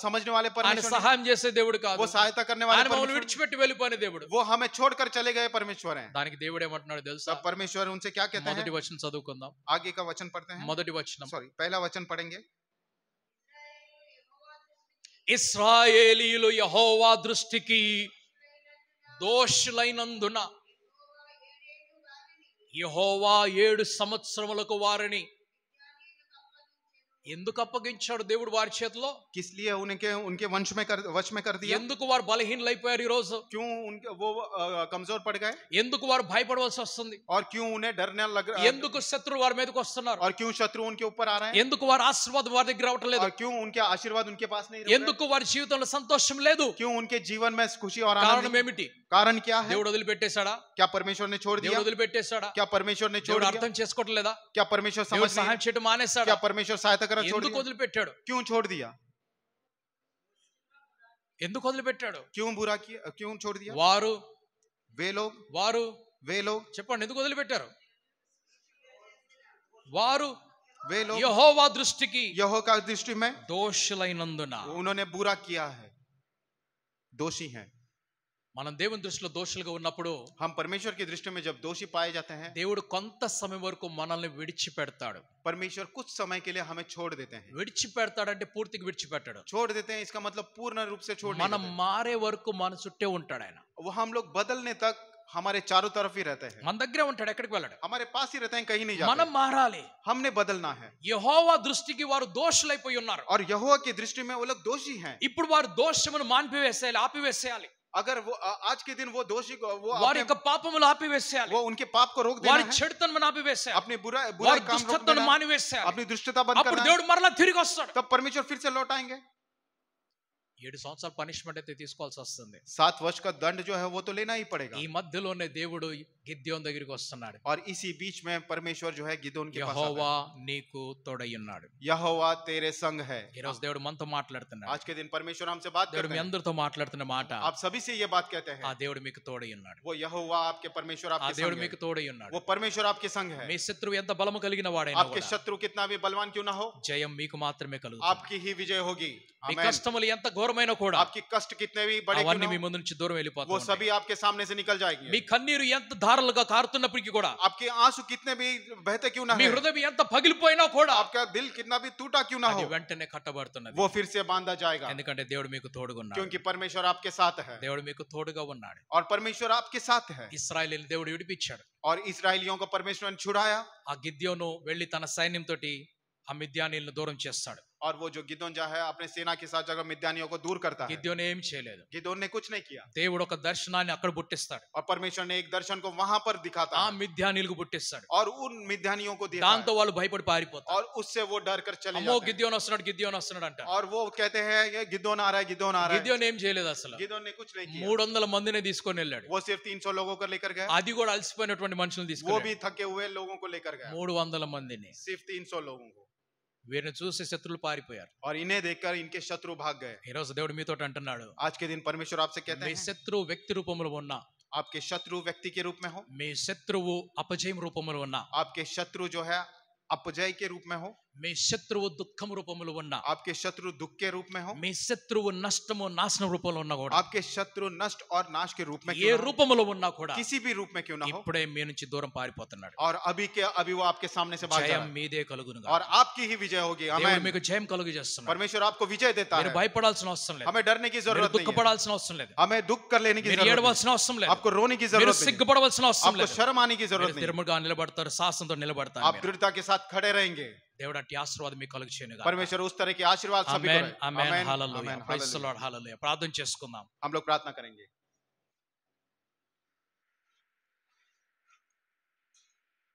समझने वाले ఆయన परमेश्वर नहीं, సహాయం చేసే దేవుడు కాదు, वो सहायता करने वाले ఆయన మమ్మల్ని परमेश्वर नहीं, విడిచిపెట్టి వెళ్ళిపోయిన దేవుడు. वो हमें छोड़कर चले गए परमेश्वर हैं। దానికి దేవుడు ఏమంటున్నాడు తెలుసా? तब परमेश्वर उनसे क्या कहते మొదటి हैं? వచనం చదువుకుందాం. आगे का वचन पढ़ते हैं। మొదటి వచనం. सॉरी, पहला वचन पढ़ेंगे। ఇశ్రాయేలీయులు యెహోవా దృష్టికి దోషులైనందున యెహోవా 7 సంవత్సరములకు వారిని ఎందుకు అప్పగించాడు దేవుడు వారి చేతిలో? किस लिए उनके वश में कर दिया? ఎందుకు వారు బలహీనలైపోయారు ఈ రోజు? क्यों वो कमजोर पड़ गए? ఎందుకు వారు భయపడవలసి వస్తుంది? और क्यों उन्हें डरने लग रहा? ఎందుకు శత్రువులు వారి మీదకి వస్తున్నారు? और क्यों शत्रु उनके ऊपर आ रहे हैं? ఎందుకు వారి ఆశీర్వాదం వారి దగ్గర రావటం లేదు? और क्यों उनके आशीर्वाद उनके पास नहीं रह रहे? ఎందుకు వారి జీవితంలో సంతోషం లేదు? क्यों उनके जीवन में खुशी और आनंद కారణం नहीं? ఏమిటి? कारण क्या है? దేవుడు వదిలిపెట్టేశాడా? क्या परमेश्वर ने छोड़ दिया? దేవుడు వదిలిపెట్టేశాడా? क्या परमेश्वर ने छोड़ దేవుడు दिया? అర్థం చేసుకోవటం లేదా? क्या परमेश्वर దేవుడు समझ नहीं? సహాయం చేయడం మానేశాడా? क्या परमेश्वर सहायता करना छोड़ ఎందుకు दिया? వదిలిపెట్టాడు? क्यों छोड़ दिया? ఎందుకు వదిలిపెట్టాడు? क्यों बुरा किया? क्यों छोड़ दिया? వారు वे लोग చెప్పండి ఎందుకు వదిలిపెట్టారు? వారు वे लोग యెహోవా దృష్టికి यहोवा का दृष्टि में దోషులైనందున. उन्होंने बुरा किया है, दोषी हैं। మనం దేవుని దృష్టిలో దోషులుగా ఉన్నప్పుడు हम परमेश्वर की दृष्टि में जब दोषी पाए जाते हैं, దేవుడు కొంత సమయం వరకు మనల్ని విడిచిపెడతాడు. परमेश्वर कुछ समय के लिए हमें छोड़ देते हैं। విడిచిపెడతాడంటే పూర్తిగా విడిచిపెట్టాడు. छोड़ देते हैं इसका मतलब पूर्ण रूप से छोड़ नहीं మనం देते। మారే వరకు మన చుట్టే ఉంటాడు ఆయన. वो हम लोग बदलने तक हमारे चारों तरफ ही रहते हैं, మన దగ్గరే ఉంటాడు, ఎక్కడికి వెళ్ళాడు. हमारे पास ही रहते हैं, कहीं नहीं మనం जाते। మారాలి. हमने बदलना है। యెహోవా దృష్టికి వారు దోషులైపోయి ఉన్నారు. और यहोवा की दृष्टि में वो लोग दोषी हैं। ఇప్పుడు వారు దోషమును మాన్పివేసేయాలి, ఆపివేసేయాలి. अगर वो आज के दिन वो दोषी को वो వారి अपने యొక్క పాపములు ఆపివేసేయాలి. वो उनके पाप को रोक देना వారి है, చెడుతనమును ఆపివేసేయాలి. अपनी बुराई వారి काम रोक దుష్టతను देना है, మానివేసేయాలి. अपनी दुष्टता बंद అప్పుడు करना है, దేవుడు మరలా తిరిగి వస్తాడు. तब परमेश्वर फिर से लौट आएंगे। 7 సంవత్సరాల పనిష్మెంట్ అయితే తీసుకోవాల్సి వస్తుంది. 7 वर्ष का दंड जो है वो तो लेना ही पड़ेगा। ఈ మధ్యలోనే దేవుడు గిద్యోను దగ్గరికి వస్తున్నాడు. और इसी बीच में परमेश्वर जो है गिदोन के पास आता యెహోవా నీకు తోడై ఉన్నాడు. है। यहोवा तेरे संग है। ఈ రోజు దేవుడు మనతో మాట్లాడుతున్నాడు. आज के दिन परमेश्वर हमसे बात దేవుడు करते మీ हैं, అందరితో మాట్లాడుతున్న మాట, आप सभी से ये बात कहते ఆ हैं, దేవుడు మీకు తోడై ఉన్నాడు. वो यहोवा आपके परमेश्वर ఆ आपके దేవుడు संग మీకు है। తోడై ఉన్నాడు. वो परमेश्वर आपके संग है। మీ శత్రువు ఎంత బలము కలిగిన వాడైనా आपके కూడా शत्रु कितना भी बलवान क्यों ना हो, జయం మీకు మాత్రమే కలుగుతుంది. आपकी ही विजय होगी। మీ आमीन। కష్టములు ఎంత ఘోరమైనా కూడా आपकी कष्ट कितने भी बड़े क्यों అవన్నీ ना మీ हो, ముందు నుంచి దూరం वो వెళ్ళిపోతాయి. सभी आपके सामने से निकल మీ जाएंगे। కన్నీరు ఎంత ధారలుగా కారుతున్నప్పటికీ కూడా, आपके आंसू कितने भी बहते क्यों ना మీ है, హృదయం ఎంత పగిలిపోయినా కూడా आपका दिल कितना भी टूटा क्यों ना అది हो, వెంటనే కట్టబడుతున్నది. वो फिर से बांधा जाएगा, ఎందుకంటే దేవుడు మీకు తోడుగా ఉన్నాడు. क्योंकि परमेश्वर आपके साथ है। దేవుడు మీకు తోడుగా ఉన్నాడు. और परमेश्वर आपके साथ है। ఇశ్రాయేలీయులను దేవుడు విడిపించాడు. और इस्राएलियों को परमेश्वर ने छुड़ाया, ఆ గిద్యోను వెళ్లి తన సైన్యంతోటి ఆ మిద్యానీయులను దూరం చేస్తాడు. और वो जो गिदोन जो है अपने सेना के साथ जगह मिद्यानियों को दूर करता है। గిద్యోను ఏం చేయలేదు. गिदोन ने कुछ नहीं किया దేవుడు ఒక దర్శనాన్ని అక్కడ పుట్టిస్తాడు, और परमेश्वर ने एक दर्शन को वहां पर दिखाता ఆ है మిద్యానీయులకు పుట్టిస్తాడు. और उन मिद्यानियों को देता దాంతో है వాళ్ళు భయపడి పారిపోతారు. और उससे वो डर कर चले అమ్మో जाते हैं గిద్యోను వస్తున్నాడు, గిద్యోను వస్తున్నాడు అంటారు. और वो कहते हैं ये गिदोन आ रहा है, गिदोन आ रहा है। గిద్యోను ఏం చేయలేదు అసలు. गिदोन ने कुछ नहीं किया, 300 మందిని తీసుకొని వెళ్ళాడు. वो सिर्फ 300 लोगों को लेकर गया, అది కూడా అలసిపోయినటువంటి మనుషులను वो తీసుకొని भी थके हुए लोगों को लेकर गया, 300 మందిని. सिर्फ 300 लोगों को। వీరిని చూసి శత్రులు పారిపోయారు. और इन्हें देखकर इनके शत्रु भाग गए। ఈ రోజు దేవుడు మీతో అంటున్నాడు, आज के दिन परमेश्वर आपसे कहते మీ हैं శత్రువు వ్యక్తి రూపంలో ఉన్నా, आपके शत्रु व्यक्ति के रूप में हो, మీ శత్రువు అపజయం రూపంలో ఉన్నా, आपके शत्रु जो है अपजय के रूप में हो, మీ శత్రువు దుఃఖం రూపంలో ఉన్నా, आपके शत्रु दुख के रूप में हो, మీ శత్రువు నష్టము నాశనం రూపంలో ఉన్నా కూడా, आपके शत्रु नष्ट और नाश के रूप में ఏ क्यों ना हो, రూపంలో ఉన్నా కూడా किसी भी रूप में क्यों ना हो, ఇప్పుడే మీ నుంచి దూరం పారిపోతున్నాడు. और अभी वो आपके सामने से भाग जा జయం रहा है మీదే కలుగునుగా. और आपकी ही विजय होगी। దేవుడు आमीन। మీకు జయం కలుగు చేస్తున్నాడు. परमेश्वर आपको विजय देता మీరు है, భయపడాల్సిన అవసరం లేదు, हमें डरने की మీరు जरूरत नहीं है, దుఃఖపడాల్సిన అవసరం లేదు, हमें दुख कर लेने की మీరు जरूरत नहीं ఏడవలసిన అవసరం है, లేదు, आपको रोने की మీరు जरूरत नहीं है, సిగ్గుపడవలసిన అవసరం आपको లేదు. शर्म आने की మీరు जरूरत नहीं है, స్థిరముగా నిలబడతారు, సాహసంతో నిలబడతారు. आप दृढ़ता के साथ खड़े रहेंगे। దేవుడు అట్టి ఆశీర్వాదం మీకు కలుగు చేయనుగా. परमेश्वर उस तरह के आशीर्वाद सभी को ఆమేన్ रहे। ఆమేన్ आमीन, హల్లెలూయా. आमीन, ప్రైజ్ ది हालेलुया। లార్డ్ హల్లెలూయా. ప్రార్థన చేసుకుందాం. हम लोग प्रार्थना करेंगे।